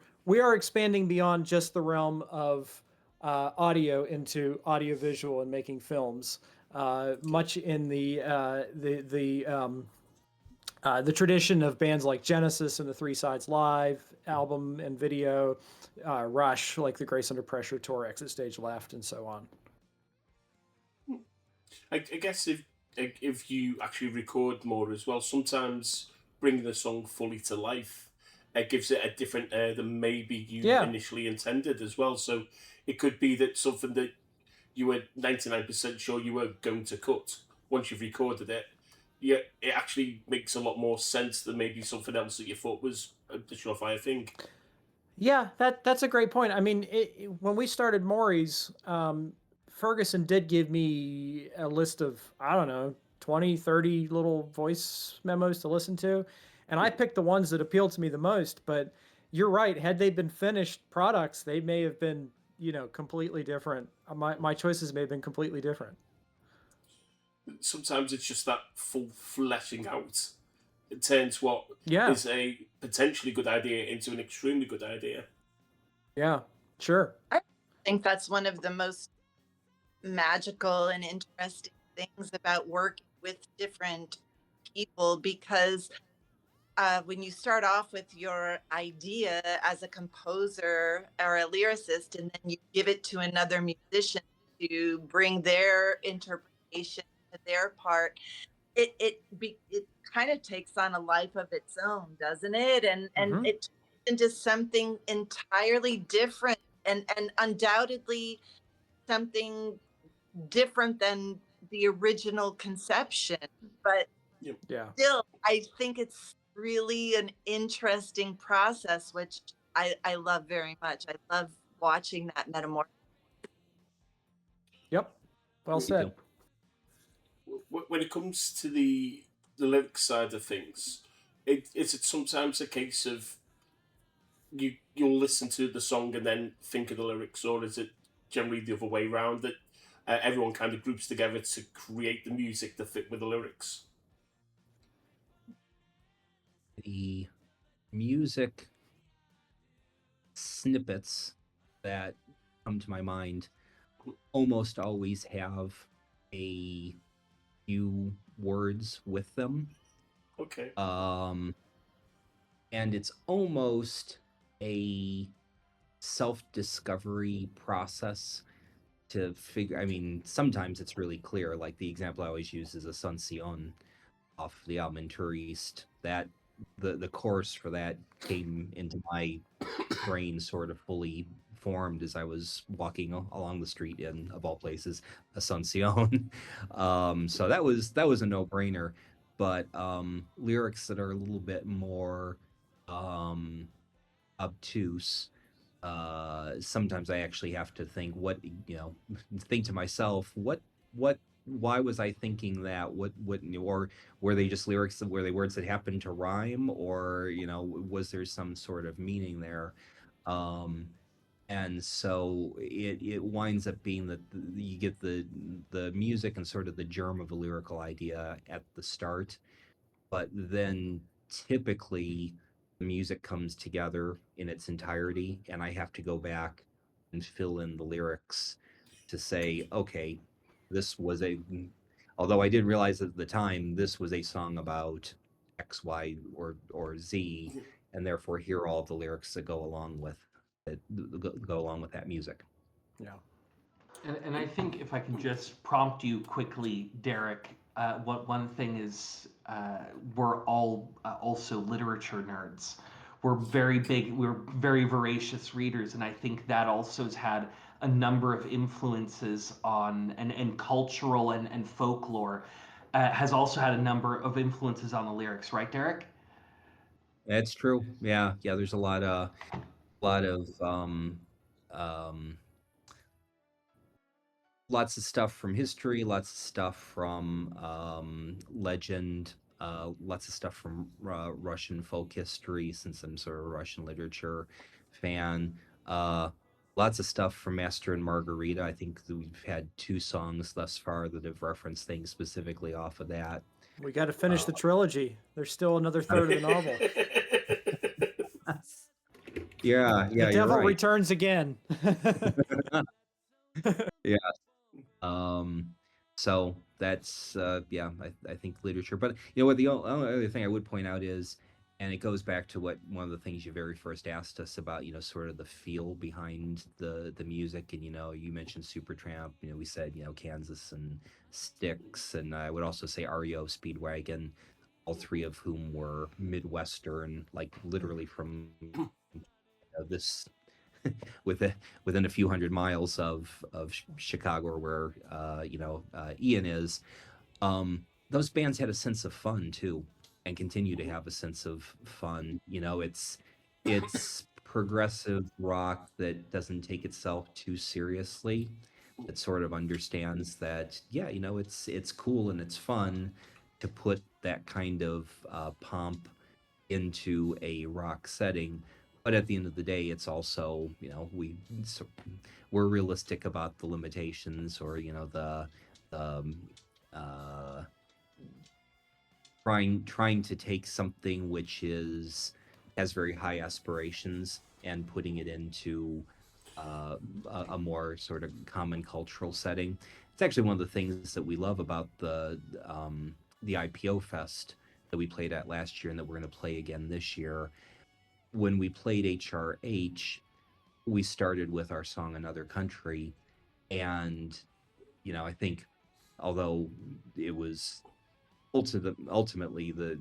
expanding beyond just the realm of audio into audiovisual and making films. Much in the tradition of bands like Genesis and the Three Sides Live album and video, Rush, like the Grace Under Pressure tour, Exit Stage Left, and so on. I guess if you actually record more as well, sometimes bringing the song fully to life, it gives it a different air than maybe you initially intended as well. So it could be that something that you were 99% sure you were going to cut, once you've recorded it, yeah, it actually makes a lot more sense than maybe something else that you thought was a surefire thing. Yeah, that's a great point. I mean, when we started Morri's, Ferguson did give me a list of, I don't know, 20, 30 little voice memos to listen to. And I picked the ones that appealed to me the most. But you're right. Had they been finished products, they may have been, completely different. My choices may have been completely different. Sometimes it's just that full fleshing out. It turns what is a potentially good idea into an extremely good idea. Yeah, sure. I think that's one of the most magical and interesting things about working with different people, because when you start off with your idea as a composer or a lyricist, and then you give it to another musician to bring their interpretation to their part, it kind of takes on a life of its own, doesn't it? And it turns into something entirely different, and undoubtedly something different than the original conception. But still, I think it's really an interesting process, which I love very much. I love watching that metamorphosis. Yep. Well said. When it comes to the lyric side of things, is it sometimes a case of you'll listen to the song and then think of the lyrics, or is it generally the other way around, that everyone kind of groups together to create the music to fit with the lyrics? The music snippets that come to my mind almost always have a few words with them. Okay. And it's almost a self-discovery process to figure. I mean, sometimes it's really clear. Like the example I always use is Asuncion off the album In Touriste. That the chorus for that came into my brain sort of fully formed as I was walking along the street in, of all places, Asuncion. So that was a no-brainer. But lyrics that are a little bit more obtuse, sometimes I actually have to think think to myself, why was I thinking that? Or were they just lyrics? Were they words that happened to rhyme? Or, was there some sort of meaning there? And so it winds up being that you get the music and sort of the germ of a lyrical idea at the start. but then typically the music comes together in its entirety, and I have to go back and fill in the lyrics to say, okay, this was a, although I didn't realize at the time this was a song about X, Y, or Z, and therefore here are all the lyrics that go along with it, go along with that music. Yeah. And I think if I can just prompt you quickly, Derek, one thing is we're all also literature nerds. We're very voracious readers, and I think that also has had a number of influences on, and cultural and folklore has also had a number of influences on the lyrics, right, Derek? That's true. Yeah, yeah. There's a lot of um, lots of stuff from history, lots of stuff from legend, lots of stuff from Russian folk history, since I'm sort of a Russian literature fan. Uh, Lots of stuff from Master and Margarita. I think that we've had 2 songs thus far that have referenced things specifically off of that. We got to finish Uh, the trilogy. There's still another third of the novel. yeah, The yeah, you're devil right. returns again. Yeah. Um, so that's yeah, I think literature. But you know what, the only other thing I would point out is, and it goes back to what one of the things you very first asked us about, sort of the feel behind the music. And you mentioned Supertramp. We said Kansas and Styx, and I would also say REO Speedwagon, all 3 of whom were Midwestern, like literally from this within a few hundred miles of Chicago, where Ian is. Those bands had a sense of fun too, and continue to have a sense of fun. It's progressive rock that doesn't take itself too seriously. It sort of understands that, yeah, it's cool and it's fun to put that kind of pomp into a rock setting, but at the end of the day it's also, we're realistic about the limitations, or the uh trying to take something which has very high aspirations and putting it into uh, a more sort of common cultural setting. It's actually one of the things that we love about the IPO Fest that we played at last year and that we're going to play again this year. When we played HRH, we started with our song "Another Country," and I think, although it was ultimately the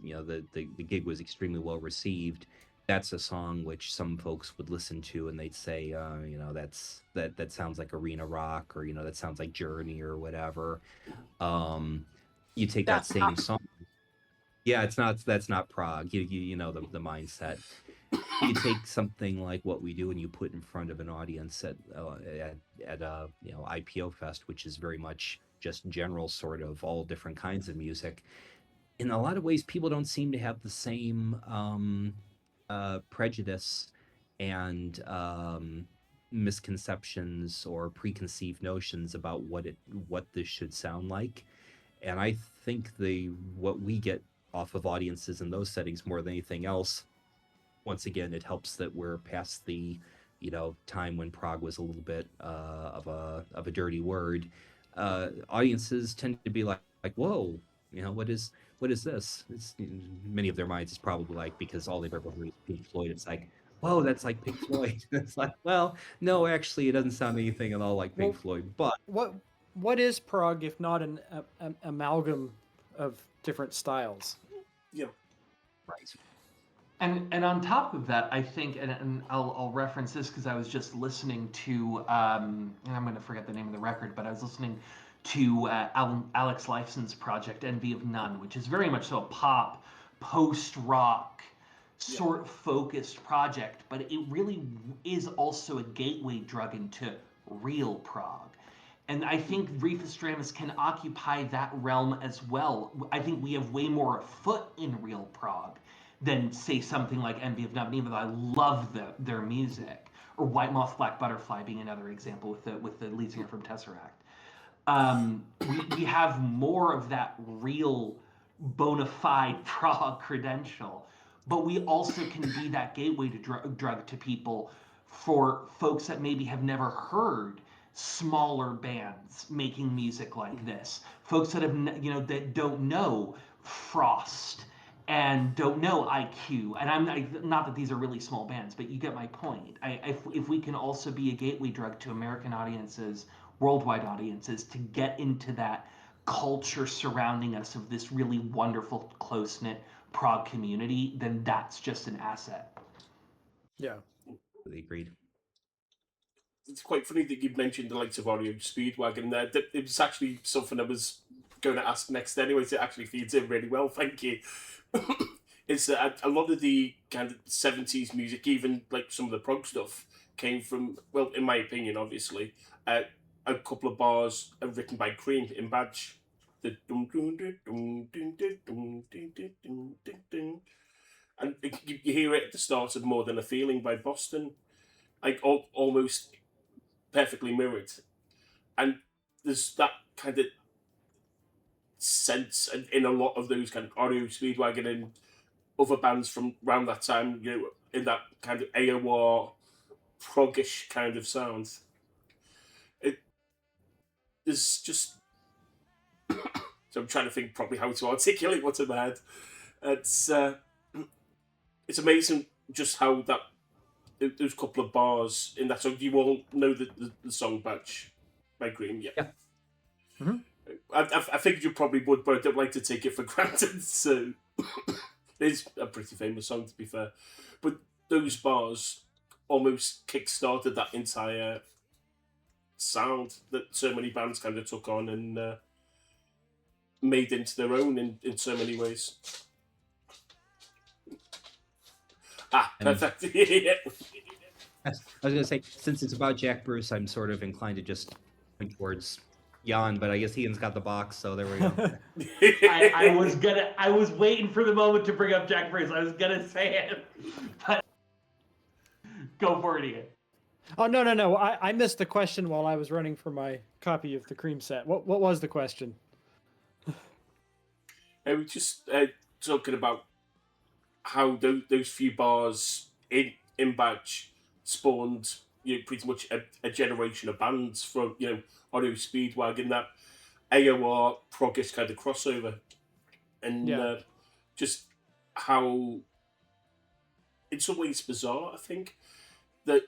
gig was extremely well received, that's a song which some folks would listen to and they'd say, that sounds like arena rock, or that sounds like Journey or whatever. You take that same song. Yeah, that's not prog. You know the mindset. You take something like What We Do and you put in front of an audience at a IPO Fest, which is very much just general sort of all different kinds of music. In a lot of ways, people don't seem to have the same prejudice and misconceptions or preconceived notions about what this should sound like. And I think what we get off of audiences in those settings more than anything else, once again, it helps that we're past the time when prog was a little bit of a dirty word. Audiences tend to be like whoa, what is this? Many of their minds is probably like, because all they've ever heard is Pink Floyd. It's like, whoa, that's like Pink Floyd. It's like, well, no, actually, it doesn't sound anything at all like Pink Floyd. But what is prog if not an amalgam of different styles? Yeah. right. And on top of that, I think, and I'll reference this because I was just listening to, and I'm going to forget the name of the record, but I was listening to Alex Lifeson's project, Envy of None, which is very much so a pop, post-rock, sort of focused project, but it really is also a gateway drug into real prog. And I think Refestramus can occupy that realm as well. I think we have way more afoot in real prog than, say, something like Envy of None, even though I love their music. Or White Moth Black Butterfly being another example with the lead singer from Tesseract. We have more of that real bona fide prog credential, but we also can be that gateway to drug to people for folks that maybe have never heard smaller bands making music like this, folks that have that don't know Frost and don't know IQ. And not that these are really small bands, but you get my point. If we can also be a gateway drug to American audiences, worldwide audiences, to get into that culture surrounding us of this really wonderful, close knit prog community, then that's just an asset. Yeah. Agreed. It's quite funny that you mentioned the likes of Oreo Speedwagon there. It was actually something I was going to ask next anyways. It actually feeds in really well, thank you. It's that a lot of the kind of 70s music, even like some of the prog stuff, came from, well, in my opinion, obviously, a couple of bars written by Cream in Badge. The dum dum dum dum dum dum dum dum dum dum, and you hear it at the start of More Than a Feeling by Boston, like almost perfectly mirrored. And there's that kind of sense in a lot of those kind of Audio Speedwagon and other bands from around that time, in that kind of AOR proggish kind of sound. There's just so I'm trying to think probably how to articulate what's in my head. It's it's amazing just how that those couple of bars in that song. You all know the song Badge by Green, yeah. Mm-hmm. I figured you probably would, but I don't like to take it for granted. So it's a pretty famous song, to be fair. But those bars almost kick-started that entire sound that so many bands kind of took on and made into their own in so many ways. Perfect. Yeah. I was going to say, since it's about Jack Bruce, I'm sort of inclined to just point towards Jan, but I guess Ian's got the box, so there we go. I was waiting for the moment to bring up Jack Bruce. I was gonna say it, but go for it, Ian. Oh no! I missed the question while I was running for my copy of the Cream set. What was the question? I was just talking about how those few bars in Badge spawned pretty much a generation of bands from Audio Speedwagon, that AOR proggish kind of crossover, and just how in some ways bizarre, I think, that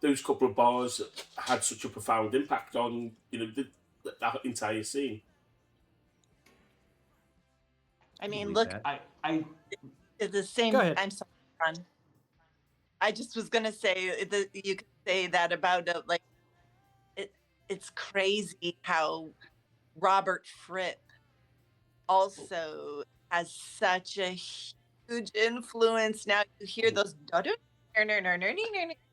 those couple of bars had such a profound impact on that entire scene. I mean, look, I it's the same. Go ahead. I'm sorry, Ron. I just was gonna say that you could say that about it's crazy how Robert Fripp also has such a huge influence. Now you hear those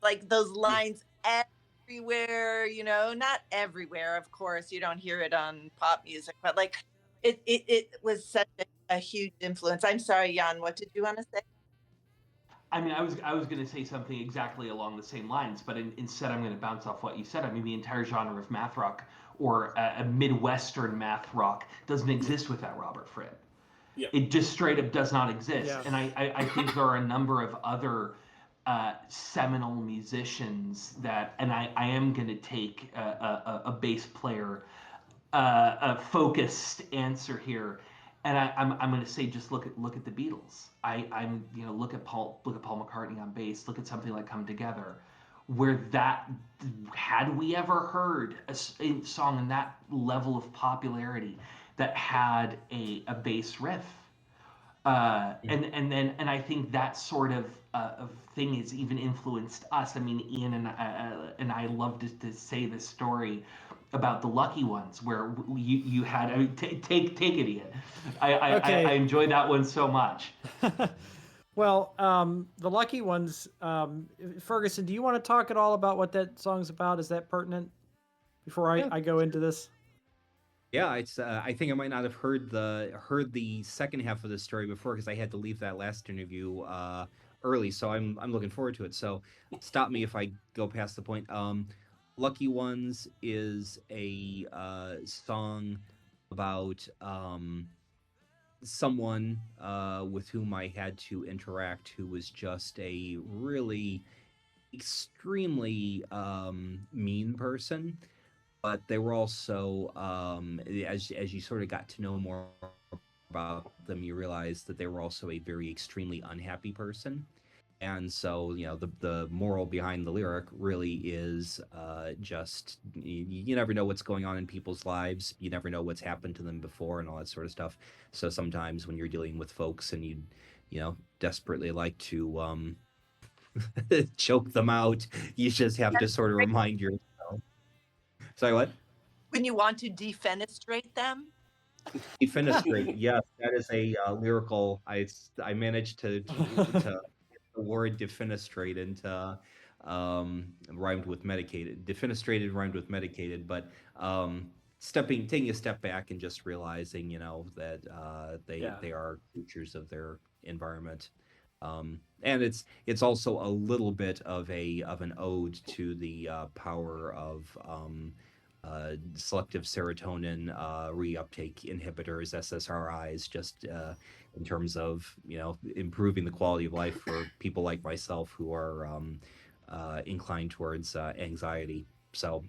like those lines everywhere, not everywhere, of course. You don't hear it on pop music, but like it was such a huge influence. I'm sorry, Jan, what did you want to say? I mean, I was going to say something exactly along the same lines, but instead I'm going to bounce off what you said. I mean, the entire genre of math rock, or a Midwestern math rock, doesn't exist without Robert Fripp. Yeah. It just straight up does not exist. Yeah. And I think there are a number of other seminal musicians that, and I am going to take a bass player a focused answer here, and I'm going to say just look at the Beatles. I'm look at Paul McCartney on bass. Look at something like Come Together, where that had we ever heard a song in that level of popularity that had a bass riff. And I think that sort of thing has even influenced us. I mean, Ian and I love to say this story about the Lucky Ones, where you had. I mean, take it, Ian. I enjoy that one so much. Well, the Lucky Ones. Ferguson, do you want to talk at all about what that song's about? Is that pertinent? Before I go into this. Yeah, it's. I think I might not have heard the second half of the story before, because I had to leave that last interview early, so I'm looking forward to it. So stop me if I go past the point. Lucky Ones is a song about someone with whom I had to interact who was just a really extremely mean person, but they were also as you sort of got to know more about them, you realized that they were also a very extremely unhappy person. And so, the moral behind the lyric really is just you never know what's going on in people's lives. You never know what's happened to them before and all that sort of stuff. So sometimes when you're dealing with folks and you desperately like to choke them out, you just have to sort of remind yourself. Sorry, what? When you want to defenestrate them. Defenestrate. Yes, that is a lyrical. I managed to get the word defenestrate into rhymed with medicated. Defenestrated rhymed with medicated, but taking a step back and just realizing, that they are creatures of their environment. And it's also a little bit of an ode to the power of selective serotonin reuptake inhibitors, SSRIs, just in terms of improving the quality of life for people like myself who are inclined towards anxiety. So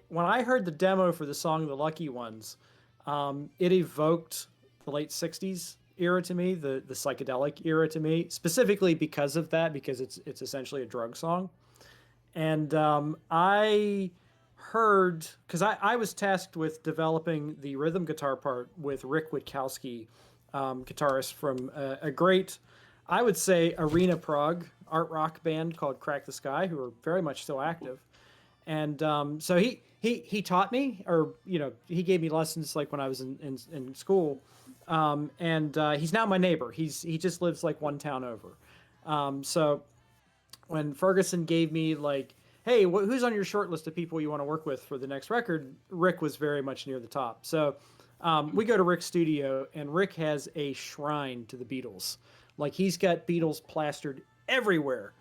when I heard the demo for the song "The Lucky Ones," it evoked the late '60s era to me, the psychedelic era to me, specifically because of that, because it's essentially a drug song. And I heard, because I was tasked with developing the rhythm guitar part with Rick Witkowski, guitarist from a great, I would say, arena prog art rock band called Crack the Sky, who are very much still active. And so he taught me, or he gave me lessons like when I was in school. And he's now my neighbor. He just lives like one town over. So when Ferguson gave me like, hey, who's on your short list of people you want to work with for the next record, Rick was very much near the top. So we go to Rick's studio, and Rick has a shrine to the Beatles. Like, he's got Beatles plastered everywhere.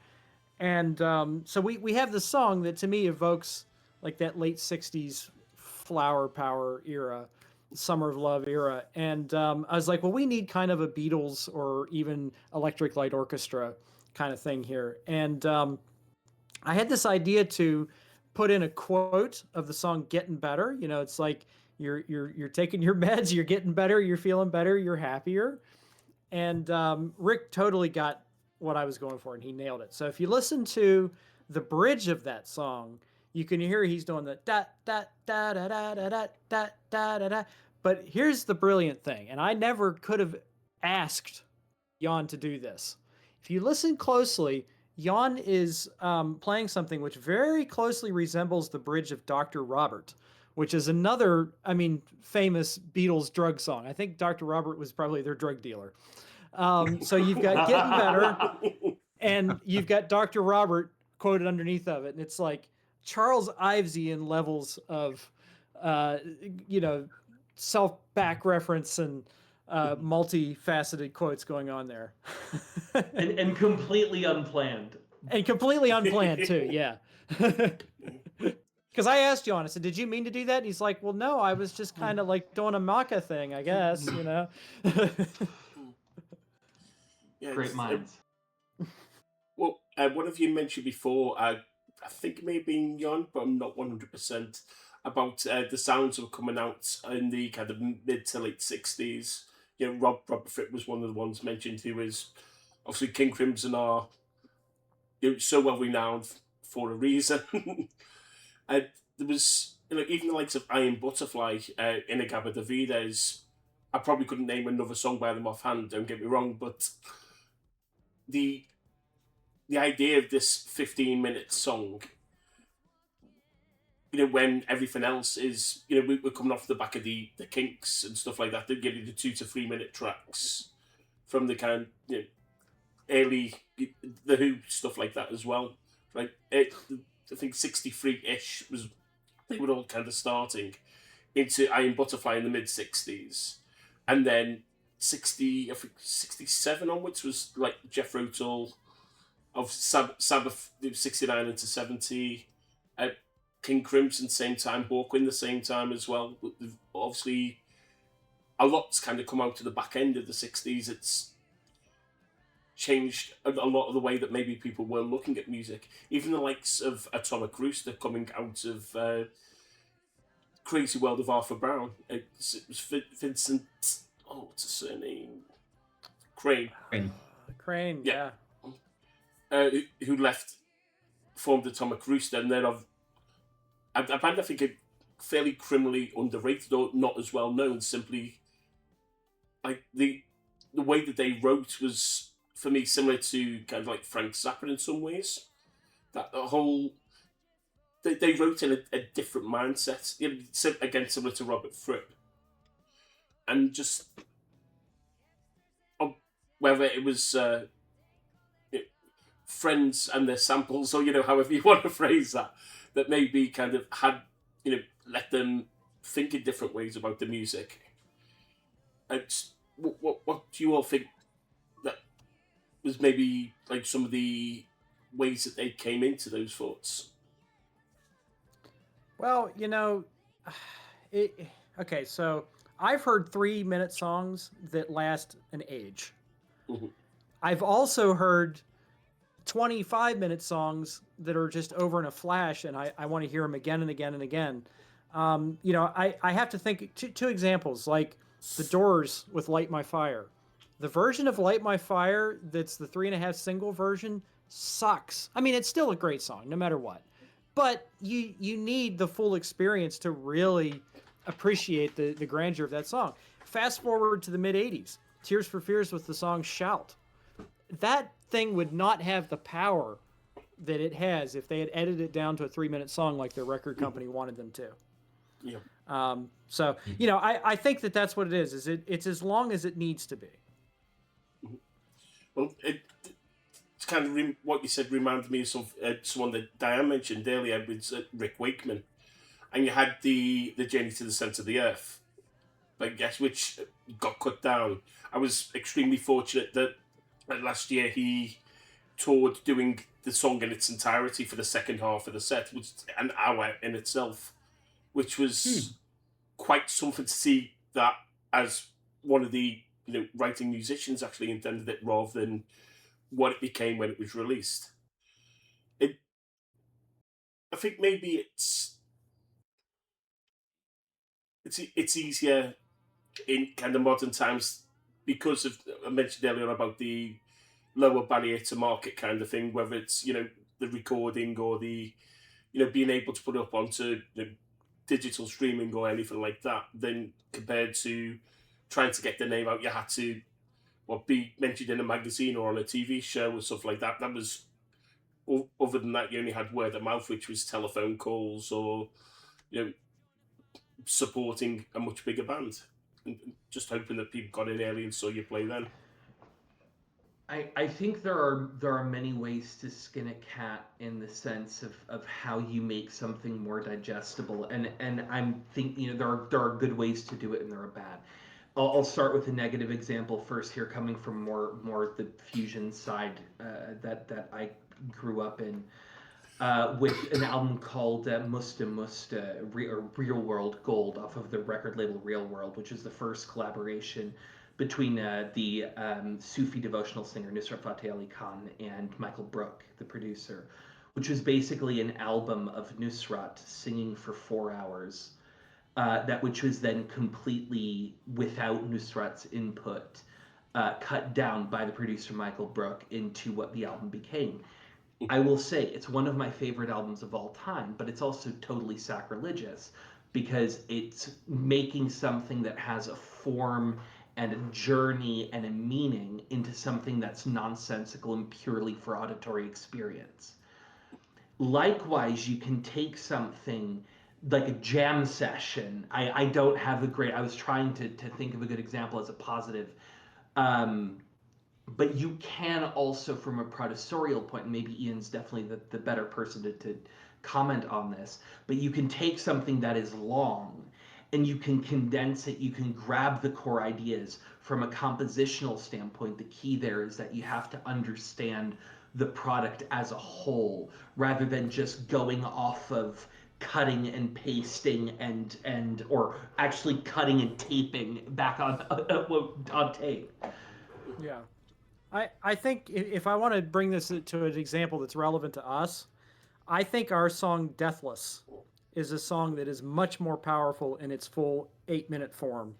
And so we have this song that to me evokes like that late 60s flower power era, Summer of Love era. And I was like, well, we need kind of a Beatles or even Electric Light Orchestra kind of thing here. And I had this idea to put in a quote of the song "Getting Better." It's like you're taking your meds, you're getting better, you're feeling better, you're happier. And Rick totally got what I was going for, and he nailed it. So if you listen to the bridge of that song, you can hear he's doing the da da da da da da da da da da da. But here's the brilliant thing, and I never could have asked Jan to do this. If you listen closely, Jan is playing something which very closely resembles the bridge of Dr. Robert, which is another, famous Beatles drug song. I think Dr. Robert was probably their drug dealer. So you've got Getting Better, and you've got Dr. Robert quoted underneath of it. And it's like Charles Ivesian levels of, self-back reference and multifaceted quotes going on there. and completely unplanned. And completely unplanned, too, yeah. Because I asked John, I said, did you mean to do that? And he's like, well, no, I was just kind of like doing a maca thing, I guess, Yeah, Great minds. Well, one of you mentioned before, I think it may have been Jon, but I'm not 100%, about the sounds that were coming out in the kind of mid to late 60s. Robert Fripp was one of the ones mentioned, who is obviously King Crimson are so well renowned for a reason. There was even the likes of Iron Butterfly, Inagaba Davides. I probably couldn't name another song by them offhand, don't get me wrong, but the idea of this 15-minute song, when everything else is, we're coming off the back of the Kinks and stuff like that, they give you the 2 to 3 minute tracks from the kind of, early The Who stuff like that as well. Right? I think 63-ish was, they were all kind of starting into Iron Butterfly in the mid 60s, and then 67 onwards was like Jeff Rotal of Sabbath 69 into 70, King Crimson same time, Hawkwind the same time as well. Obviously, a lot's kind of come out to the back end of the 60s. It's changed a lot of the way that maybe people were looking at music. Even the likes of Atomic Rooster coming out of Crazy World of Arthur Brown. It was Vincent. Oh, what's his surname? Crane. Crane, Yeah. yeah. Who formed Atomic Rooster, and then a band I think are fairly criminally underrated or not as well known. Simply, like the way that they wrote was for me similar to kind of like Frank Zappa in some ways. That the whole they wrote in a different mindset. You know, again, similar to Robert Fripp, and just whether it was friends and their samples, or however you want to phrase that maybe kind of had let them think in different ways about the music. What do you all think that was maybe like some of the ways that they came into those thoughts? Well, okay, so I've heard 3-minute songs that last an age. Mm-hmm. I've also heard 25-minute songs that are just over in a flash, and I want to hear them again and again and again. I have to think two examples, like The Doors with Light My Fire. The version of Light My Fire that's the 3.5 single version sucks. I mean, it's still a great song, no matter what. But you need the full experience to really appreciate the grandeur of that song. Fast forward to the mid-'80s. Tears for Fears with the song Shout. That thing would not have the power that it has if they had edited it down to a 3-minute song like their record company wanted them to. Yeah. So, I think that's what it is it's as long as it needs to be. Well, it's kind of what you said reminded me of someone that Diane mentioned earlier with Rick Wakeman. And you had the Journey to the Centre of the Earth, I guess, which got cut down. I was extremely fortunate that last year he toured doing the song in its entirety for the second half of the set, which was an hour in itself, which was quite something to see that as one of the writing musicians actually intended it rather than what it became when it was released. I think maybe it's easier in kind of modern times because of I mentioned earlier about the lower barrier to market kind of thing, whether it's the recording or the being able to put it up onto digital streaming or anything like that. Then compared to trying to get the name out, you had to be mentioned in a magazine or on a TV show or stuff like that. That was other than that, you only had word of mouth, which was telephone calls or supporting a much bigger band, and just hoping that people got in early and saw you play then. I think there are many ways to skin a cat in the sense of how you make something more digestible, and I'm thinking there are good ways to do it and there are bad. I'll start with a negative example first here, coming from more the fusion side that I grew up in. With an album called Musta Musta, Real World Gold, off of the record label Real World, which is the first collaboration between the Sufi devotional singer Nusrat Fateh Ali Khan and Michael Brook, the producer, which was basically an album of Nusrat singing for 4 hours, which was then completely without Nusrat's input, cut down by the producer Michael Brook into what the album became. I will say it's one of my favorite albums of all time, but it's also totally sacrilegious because it's making something that has a form and a journey and a meaning into something that's nonsensical and purely for auditory experience. Likewise, you can take something like a jam session. I don't have a great, I was trying to think of a good example as a positive. But you can also, from a producerial point, and maybe Ian's definitely the better person to comment on this, but you can take something that is long and you can condense it, you can grab the core ideas. From a compositional standpoint, the key there is that you have to understand the product as a whole rather than just going off of cutting and pasting and or actually cutting and taping back on tape. Yeah. I think if I want to bring this to an example that's relevant to us, I think our song Deathless is a song that is much more powerful in its full 8-minute form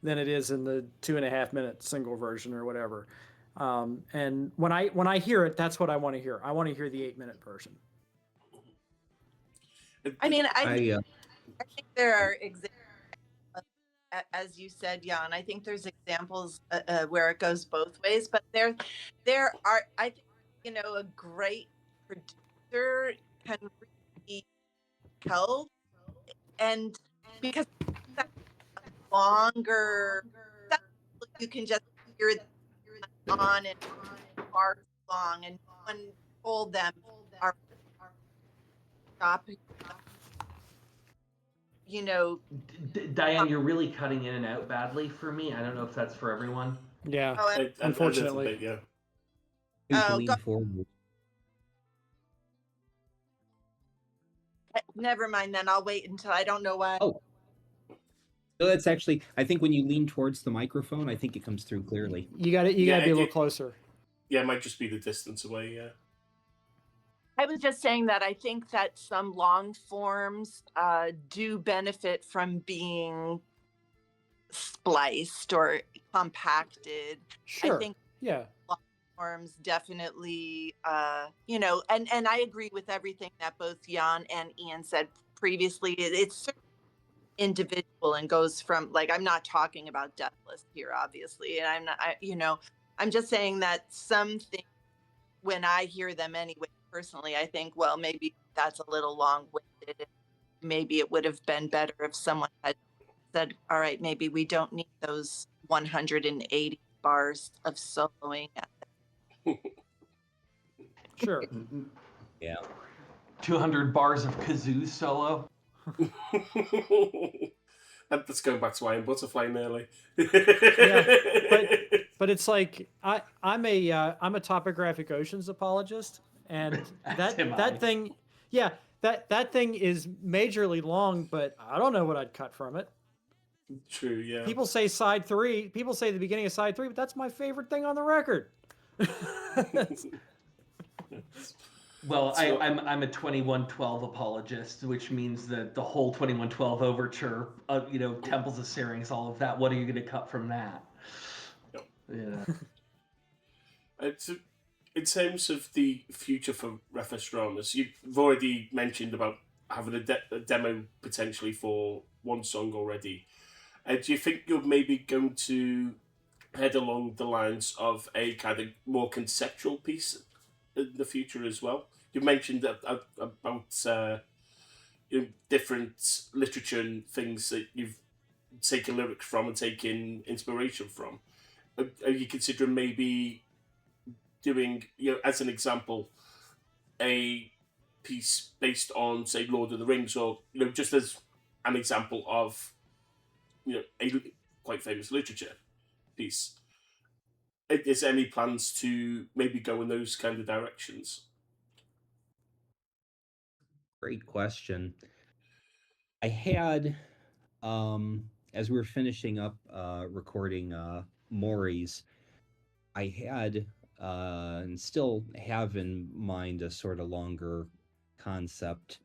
than it is in the 2.5-minute single version or whatever. And when I hear it, that's what I want to hear. I want to hear the 8-minute version. I mean, I I think there are examples, as you said, Jan. I think there's examples where it goes both ways, but there are, I think, a great producer can really help, and because that's longer, you can just hear them on and far too long, and no one told them are stopping. Diane, you're really cutting in and out badly for me. I don't know if that's for everyone. Yeah, Oh, unfortunately. A little bit, yeah. Oh, lean forward. never mind then. I'll wait until I don't know why. Oh. No, that's actually, I think when you lean towards the microphone, I think it comes through clearly. You got to be a little closer. Yeah, it might just be the distance away, yeah. I was just saying that I think that some long forms do benefit from being spliced or compacted. Sure. I think yeah. long forms definitely, and I agree with everything that both Jan and Ian said previously. It's individual and goes from, like, I'm not talking about Deathless here, obviously, and I'm not, I'm just saying that some things, when I hear them anyway, personally, I think, well, maybe that's a little long-winded. Maybe it would have been better if someone had said, all right, maybe we don't need those 180 bars of soloing. Sure. Yeah. 200 bars of kazoo solo. Let's go back to Iron Butterfly nearly. Yeah, but it's like I'm a topographic oceans apologist, and that thing, yeah, that thing is majorly long, but I don't know what I'd cut from it. True, yeah. People say side 3. People say the beginning of side 3, but that's my favorite thing on the record. Well, I'm a 2112 apologist, which means that the whole 2112 overture, Temples of Syrinx, all of that. What are you going to cut from that? Yep. Yeah. In terms of the future for Refestramus, you've already mentioned about having a demo potentially for one song already. Do you think you're maybe going to head along the lines of a kind of more conceptual piece in the future as well? You mentioned about different literature and things that you've taken lyrics from and taken inspiration from. Are you considering maybe doing, as an example, a piece based on, say, Lord of the Rings, or just as an example of a quite famous literature piece? Is there any plans to maybe go in those kind of directions? Great question. I had, as we were finishing up recording Morri's, I had and still have in mind a sort of longer concept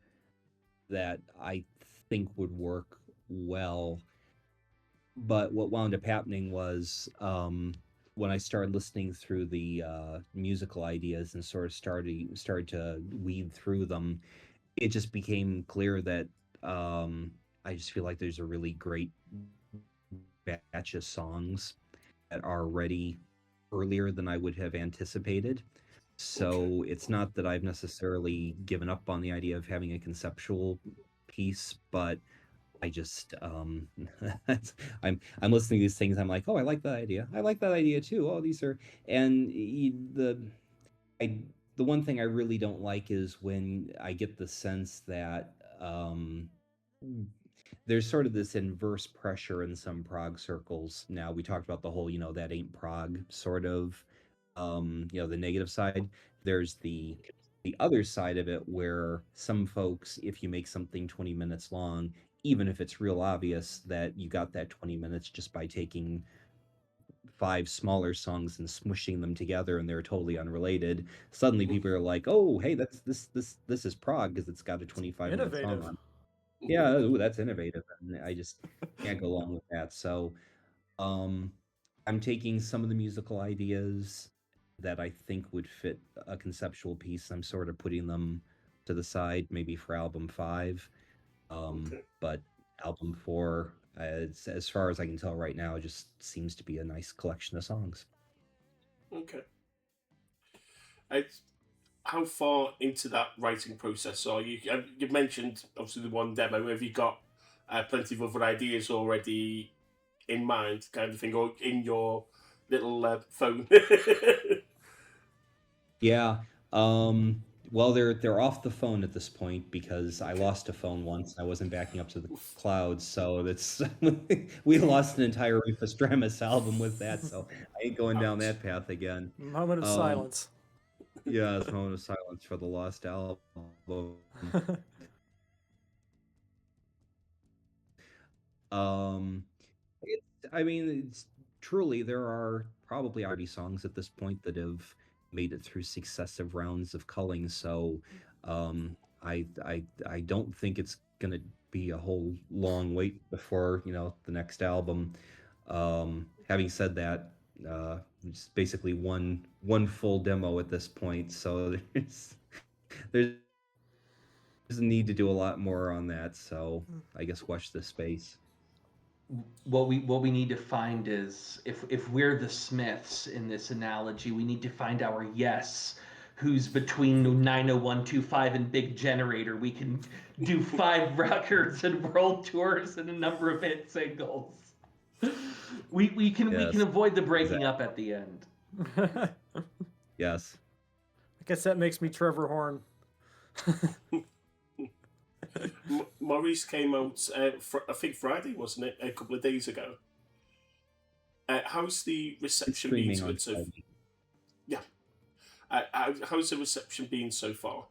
that I think would work well. But what wound up happening was when I started listening through the musical ideas and sort of started to weed through them, it just became clear that I just feel like there's a really great batch of songs that are ready earlier than I would have anticipated. So it's not that I've necessarily given up on the idea of having a conceptual piece, but I just I'm listening to these things. I'm like, oh, I like that idea. I like that idea too. Oh, these are, and the one thing I really don't like is when I get the sense that there's sort of this inverse pressure in some prog circles. Now, we talked about the whole, that ain't prog sort of, the negative side. There's the the other side of it where some folks, if you make something 20 minutes long, even if it's real obvious that you got that 20 minutes just by taking 5 smaller songs and smushing them together and they're totally unrelated, suddenly people are like, oh, hey, this is prog because it's got a 25-minute song Innovative. on. Yeah, ooh, that's innovative, and I just can't go along with that. So I'm taking some of the musical ideas that I think would fit a conceptual piece. I'm sort of putting them to the side, maybe for album 5. Okay. But album 4, as far as I can tell right now, just seems to be a nice collection of songs. Okay. How far into that writing process are you? You mentioned obviously the one demo. Have you got plenty of other ideas already in mind, kind of thing, or in your little phone? Yeah. Well, they're off the phone at this point because I lost a phone once. I wasn't backing up to the cloud, so that's we lost an entire Refestramus album with that. So I ain't going down Ouch. that path again. Moment of Um, silence. Yeah, it's a moment of silence for the lost album. Um, I mean, it's truly there are probably already songs at this point that have made it through successive rounds of culling. So, I don't think it's gonna be a whole long wait before the next album. Having said that, it's basically one full demo at this point. So there's a need to do a lot more on that. So I guess watch this space. What we need to find is, if we're the Smiths in this analogy, we need to find our yes, who's between 90125 and Big Generator. We can do 5 records and world tours and a number of hit singles. We can Yes, avoid the breaking exactly. up at the end. I Yes. guess that makes me Trevor Horn. Morri's came out, I think Friday, wasn't it? A couple of days ago. How's the It's reception been streaming to on it so? Friday. Yeah. How's the reception been so far?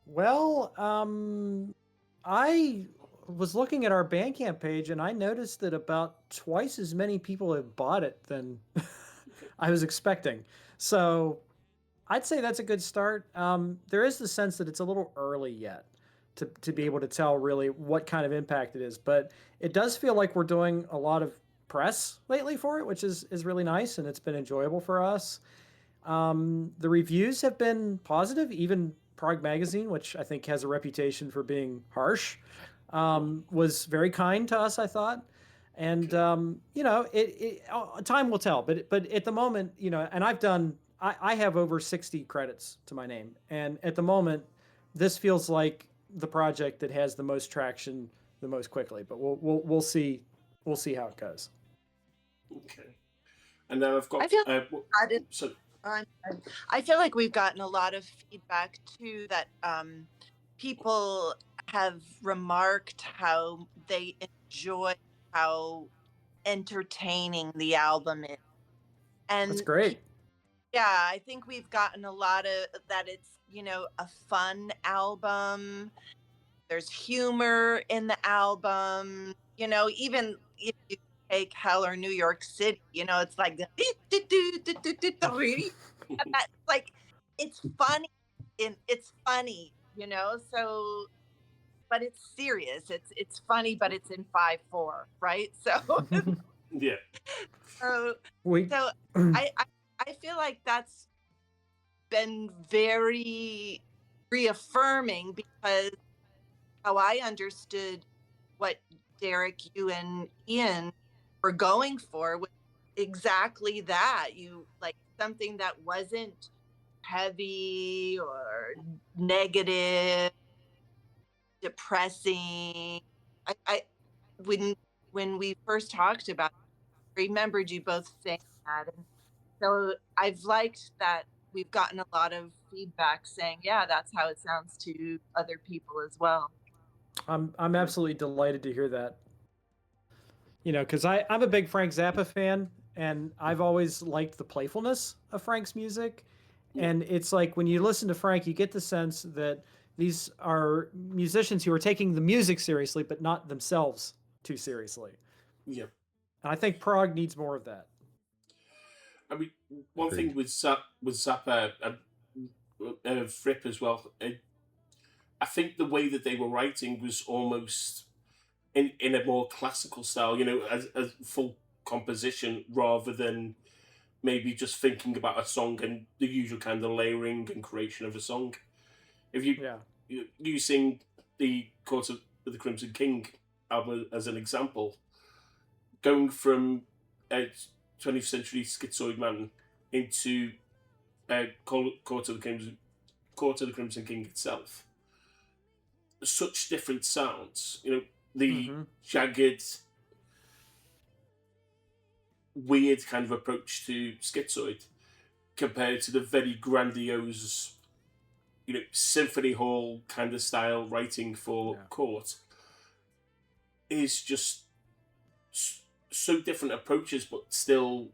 Well, I was looking at our Bandcamp page and I noticed that about twice as many people have bought it than I was expecting. So I'd say that's a good start. There is the sense that it's a little early yet to be able to tell really what kind of impact it is, but it does feel like we're doing a lot of press lately for it, which is really nice and it's been enjoyable for us. The reviews have been positive. Even Prog Magazine, which I think has a reputation for being harsh, was very kind to us, I thought. And time will tell. But at the moment, and I have over 60 credits to my name, and at the moment, this feels like the project that has the most traction the most quickly. But we'll see how it goes. Okay. And then I've got. I feel So I feel like we've gotten a lot of feedback too that people have remarked how they enjoy how entertaining the album is. That's And great. yeah, I think we've gotten a lot of that. It's, a fun album. There's humor in the album. Even if you take Hell or New York City, it's like that, like, it's funny and it's funny, so, but it's serious. It's funny, but it's in 5/4, right? So yeah. so We so I feel like that's been very reaffirming because how I understood what Derek, you and Ian were going for was exactly that. You like something that wasn't heavy or negative, depressing. I when we first talked about it, I remembered you both saying that. And so I've liked that we've gotten a lot of feedback saying, yeah, that's how it sounds to other people as well. I'm absolutely delighted to hear that. Because I'm a big Frank Zappa fan, and I've always liked the playfulness of Frank's music. And it's like when you listen to Frank, you get the sense that these are musicians who are taking the music seriously, but not themselves too seriously. Yeah. And I think prog needs more of that. I mean, one Agreed. thing with Zappa and Fripp as well, I think the way that they were writing was almost in a more classical style, as a full composition rather than maybe just thinking about a song and the usual kind of layering and creation of a song. If Yeah. using the Court of the Crimson King album as an example, going from a 20th century schizoid man into Court of the Crimson King itself, such different sounds. The jagged, weird kind of approach to schizoid compared to the very grandiose, symphony hall kind of style writing for Court is just so different approaches, but still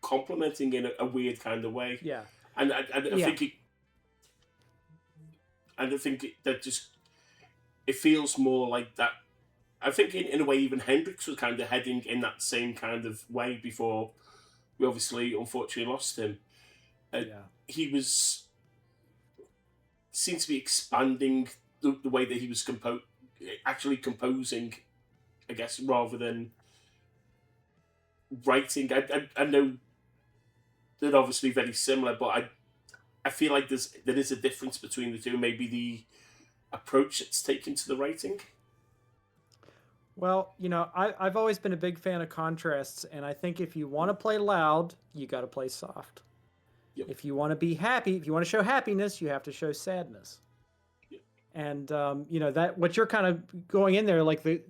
complementing in a weird kind of way. Yeah. And I think that just it feels more like that. I think in a way even Hendrix was kind of heading in that same kind of way before we obviously unfortunately lost him. He seemed to be expanding the way that he was actually composing, I guess, rather than writing. I know they're obviously very similar, but I feel like there is a difference between the two. Maybe the approach that's taken to the writing. Well, I've always been a big fan of contrasts, and I think if you want to play loud, you got to play soft. Yep. If you want to be happy, if you want to show happiness, you have to show sadness. Yep. And that what you're kind of going in there, like the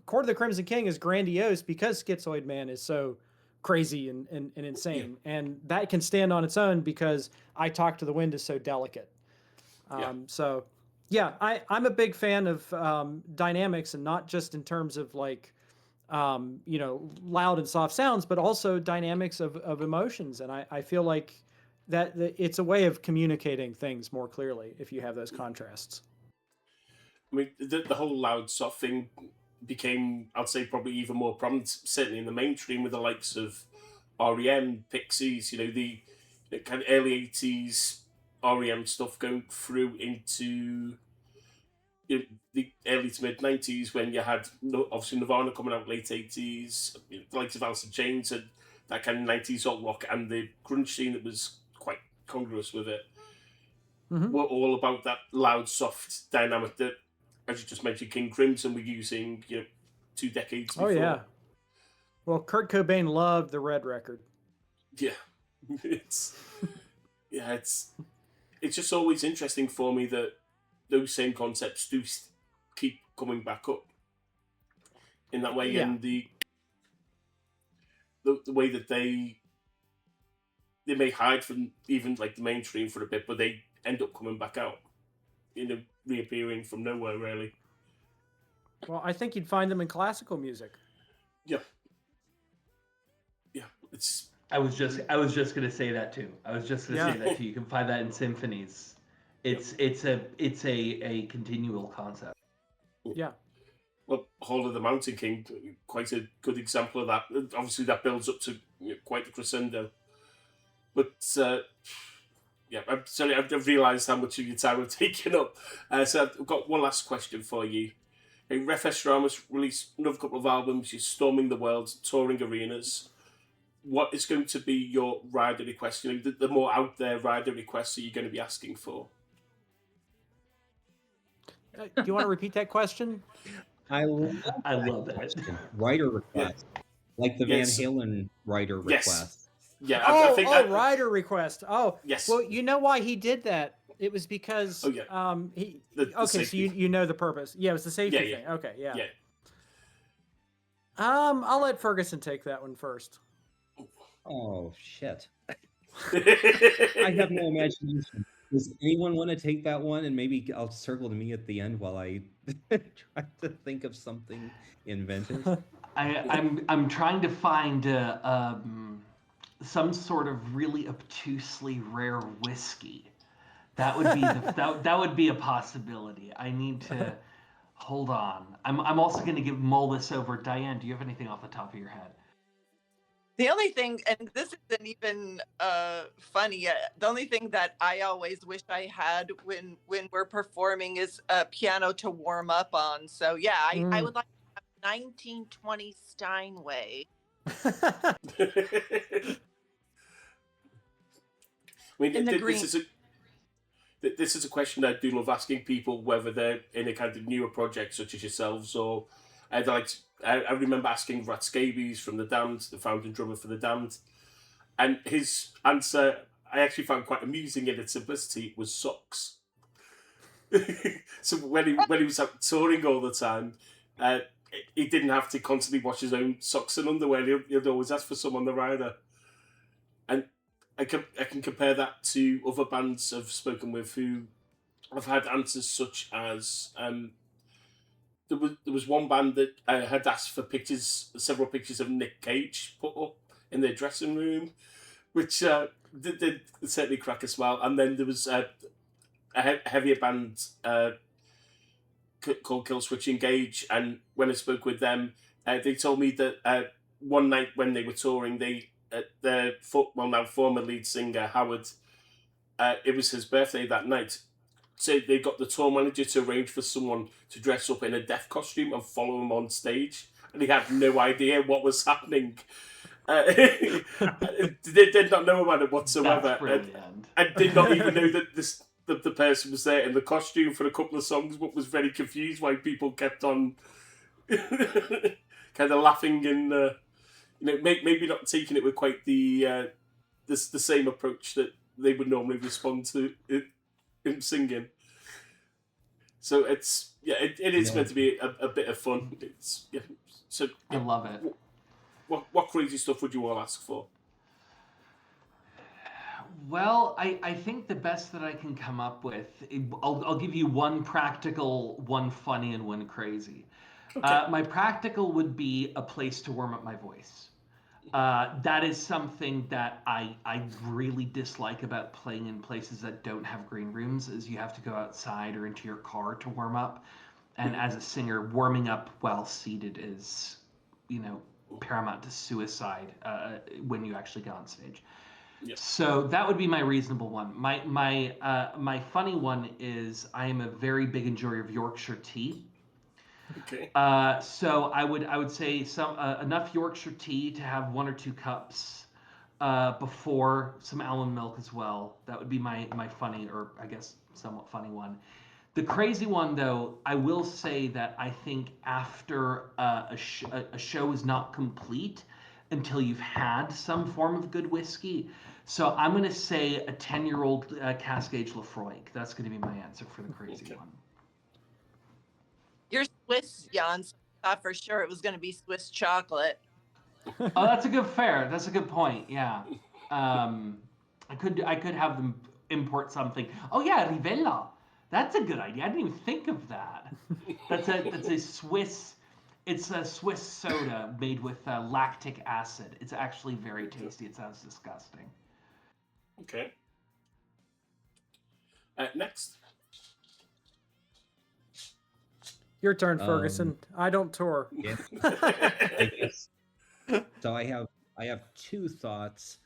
Court of the Crimson King is grandiose because Schizoid Man is so crazy and insane, and that can stand on its own because I Talk to the Wind is so delicate. So. Yeah, I'm a big fan of dynamics, and not just in terms of like, loud and soft sounds, but also dynamics of emotions. And I feel like that it's a way of communicating things more clearly if you have those contrasts. I mean, the whole loud soft thing became, I'd say, probably even more prominent, certainly in the mainstream with the likes of REM, Pixies, the kind of early 80s REM stuff going through into the early to mid 90s when you had obviously Nirvana coming out late 80s, the likes of Alice in Chains and that kind of 90s alt rock, and the grunge scene that was quite congruous with it were all about that loud, soft dynamic that, as you just mentioned, King Crimson were using 2 decades before. Oh, yeah. Well, Kurt Cobain loved the Red record. Yeah. It's just always interesting for me that those same concepts do keep coming back up in that way, and the way that they may hide from even like the mainstream for a bit, but they end up coming back out, reappearing from nowhere, really. Well, I think you'd find them in classical music. Yeah, it's. I was just gonna say that too. You can find that in symphonies. It's a continual concept. Yeah. Well, Hall of the Mountain King, quite a good example of that. Obviously, that builds up to quite the crescendo. But I'm sorry, I've realised how much of your time I've taken up. So I've got one last question for you. Refestramus released another couple of albums. You're storming the world, touring arenas. What is going to be your rider request? The more out there rider requests are you going to be asking for? Do you want to repeat that question? I love that. Rider request. Like the Van Halen rider request. Yeah, I think rider request. Oh, yes. Well, you know why he did that? It was because so you know the purpose. Yeah, it was the safety thing. Okay, yeah. I'll let Ferguson take that one first. Oh shit. I have no imagination. Does anyone want to take that one? And maybe I'll circle to me at the end while I try to think of something inventive. I'm trying to find some sort of really obtusely rare whiskey. That would be that would be a possibility. I need to hold on. I'm also going to mull this over. Diane, do you have anything off the top of your head? The only thing, and this isn't even funny, the only thing that I always wish I had when we're performing is a piano to warm up on. So yeah, I would like to have 1920 Steinway. I mean, In the this is a question I do love asking people, whether they're in a kind of newer project such as yourselves, or I remember asking Rat Scabies from the Damned, the founding drummer for the Damned, and his answer I actually found quite amusing in its simplicity was socks. So when he was out touring all the time, he didn't have to constantly wash his own socks and underwear. He'd always ask for some on the rider, and I can compare that to other bands I've spoken with who have had answers such as there was one band that had asked for several pictures of Nick Cage put up in their dressing room, which did certainly crack a smile. And then there was a heavier band called Killswitch Engage, and when I spoke with them, they told me that one night when they were touring, their now former lead singer Howard, it was his birthday that night. So they got the tour manager to arrange for someone to dress up in a death costume and follow him on stage, and he had no idea what was happening. They did not know about it whatsoever, and did not even know that the person was there in the costume for a couple of songs, but was very confused why people kept on kind of laughing and maybe not taking it with quite the same approach that they would normally respond to him singing. So it is meant to be a bit of fun. So I love it. What crazy stuff would you all ask for? Well, I think the best that I can come up with, I'll give you one practical, one funny, and one crazy. Okay. My practical would be a place to warm up my voice. That is something that I really dislike about playing in places that don't have green rooms, is you have to go outside or into your car to warm up. And as a singer, warming up while seated is, paramount to suicide when you actually get on stage. Yep. So that would be my reasonable one. My funny one is I am a very big enjoyer of Yorkshire tea. Okay. So I would say enough Yorkshire tea to have 1 or 2 cups before some almond milk as well. That would be my funny, or I guess somewhat funny one. The crazy one, though, I will say that I think after a show is not complete until you've had some form of good whiskey. So I'm going to say a 10-year-old Cascade Lafroig. That's going to be my answer for the crazy one. You're Swiss, Jan, so I thought for sure it was going to be Swiss chocolate. Oh, that's a good point. Yeah. I could have them import something. Oh yeah, Rivella. That's a good idea. I didn't even think of that. That's a Swiss. It's a Swiss soda made with lactic acid. It's actually very tasty. It sounds disgusting. Okay. Next. Your turn, Ferguson. I don't tour. Yeah. I guess. So I have 2 thoughts.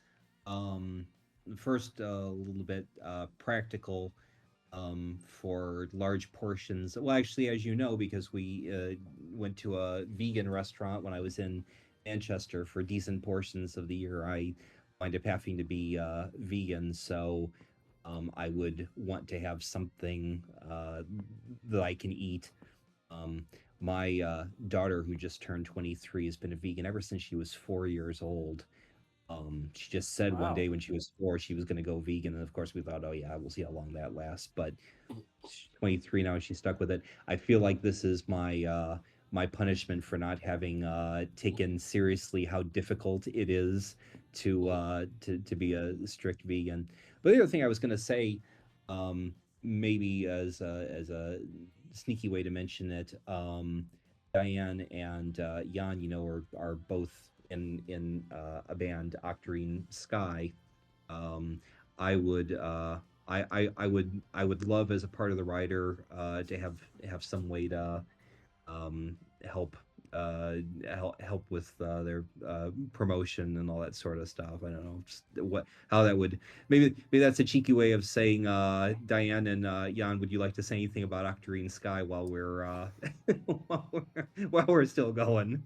First, a little bit practical for large portions. Well, actually, as you know, because we went to a vegan restaurant when I was in Manchester for decent portions of the year, I wind up having to be vegan. So I would want to have something that I can eat. My daughter, who just turned 23, has been a vegan ever since she was 4 years old. She just said one day when she was 4 she was going to go vegan, and of course we thought, oh yeah, we'll see how long that lasts. But she's 23 now and she's stuck with it. I feel like this is my my punishment for not having taken seriously how difficult it is to be a strict vegan. But the other thing I was going to say, maybe as a sneaky way to mention it, Diane and Jan, are both in a band, Octarine Sky. I would I would love as a part of the writer to have some way to um, help help with their promotion and all that sort of stuff. I don't know just what how that would maybe that's a cheeky way of saying Diane and Jan, would you like to say anything about Octarine Sky while we're while we're still going?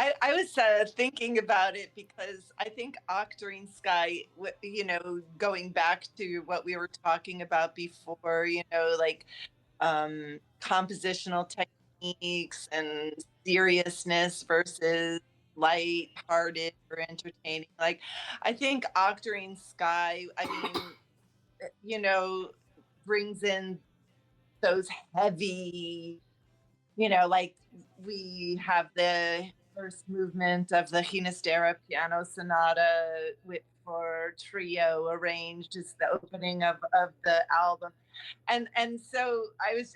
I was thinking about it because I think Octarine Sky, you know, going back to what we were talking about before, you know, like compositional techniques and seriousness versus light-hearted or entertaining. Like, I think Octarine Sky, I mean, you know, brings in those heavy, you know, like we have the first movement of the Ginastera piano sonata for trio arranged as the opening of the album. And so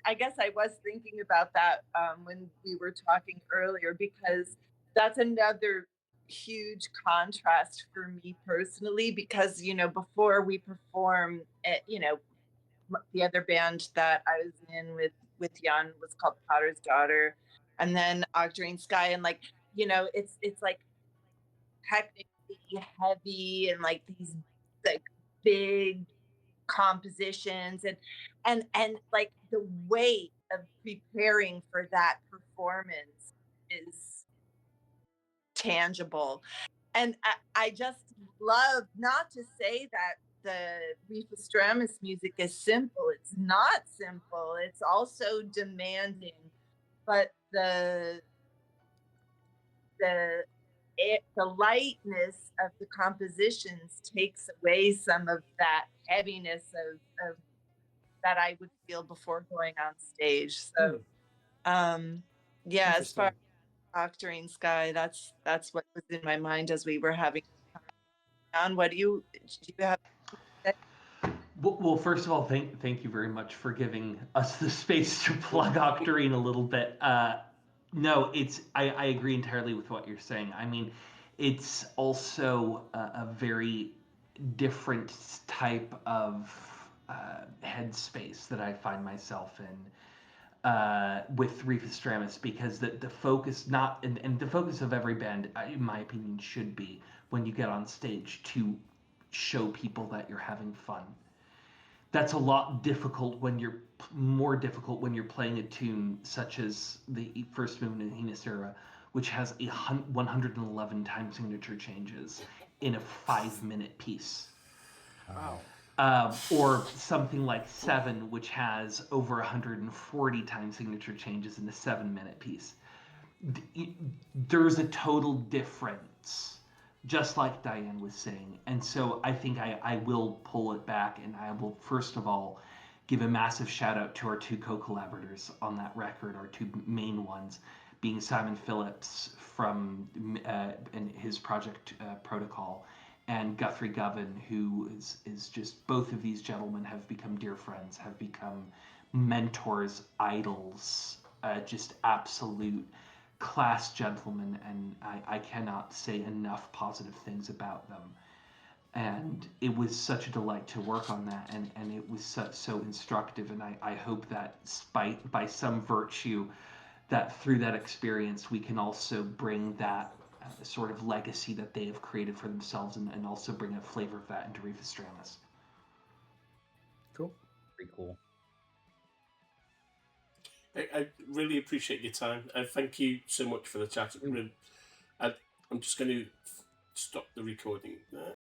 I guess I was thinking about that when we were talking earlier, because that's another huge contrast for me personally, because, you know, before we perform, you know, the other band that I was in with Jan was called Potter's Daughter, and then Octarine Sky, and like, you know, it's like technically heavy and like these like big compositions, and like the weight of preparing for that performance is tangible. And I just love, not to say that the Refestramus music is simple. It's not simple. It's also demanding, but the the lightness of the compositions takes away some of that heaviness of that I would feel before going on stage. So yeah, as far Interesting. as Octarine Sky, that's what was in my mind as we were having on. What do you have? Well, first of all, thank you very much for giving us the space to plug Octarine a little bit. No, I agree entirely with what you're saying. I mean, it's also a very different type of headspace that I find myself in with Refestramus, because the focus not and the focus of every band, in my opinion, should be when you get on stage to show people that you're having fun. That's a lot difficult when you're more difficult when you're playing a tune such as the first movement in Ginastera, which has 111 time signature changes in a 5-minute piece. Wow. Or something like Seven, which has over 140 time signature changes in a 7-minute piece. There's a total difference, just like Diane was saying. And so I think I will pull it back, and I will, first of all, give a massive shout out to our two co-collaborators on that record, our two main ones, being Simon Phillips from and his project Protocol, and Guthrie Govan, who is just, both of these gentlemen have become dear friends, have become mentors, idols, just absolute class gentlemen, and I cannot say enough positive things about them. And it was such a delight to work on that, and it was so instructive, and I hope that by some virtue, that through that experience we can also bring that sort of legacy that they have created for themselves, and also bring a flavor of that into Refestramus. Cool. Pretty cool. I really appreciate your time. Thank you so much for the chat. I'm just going to stop the recording there.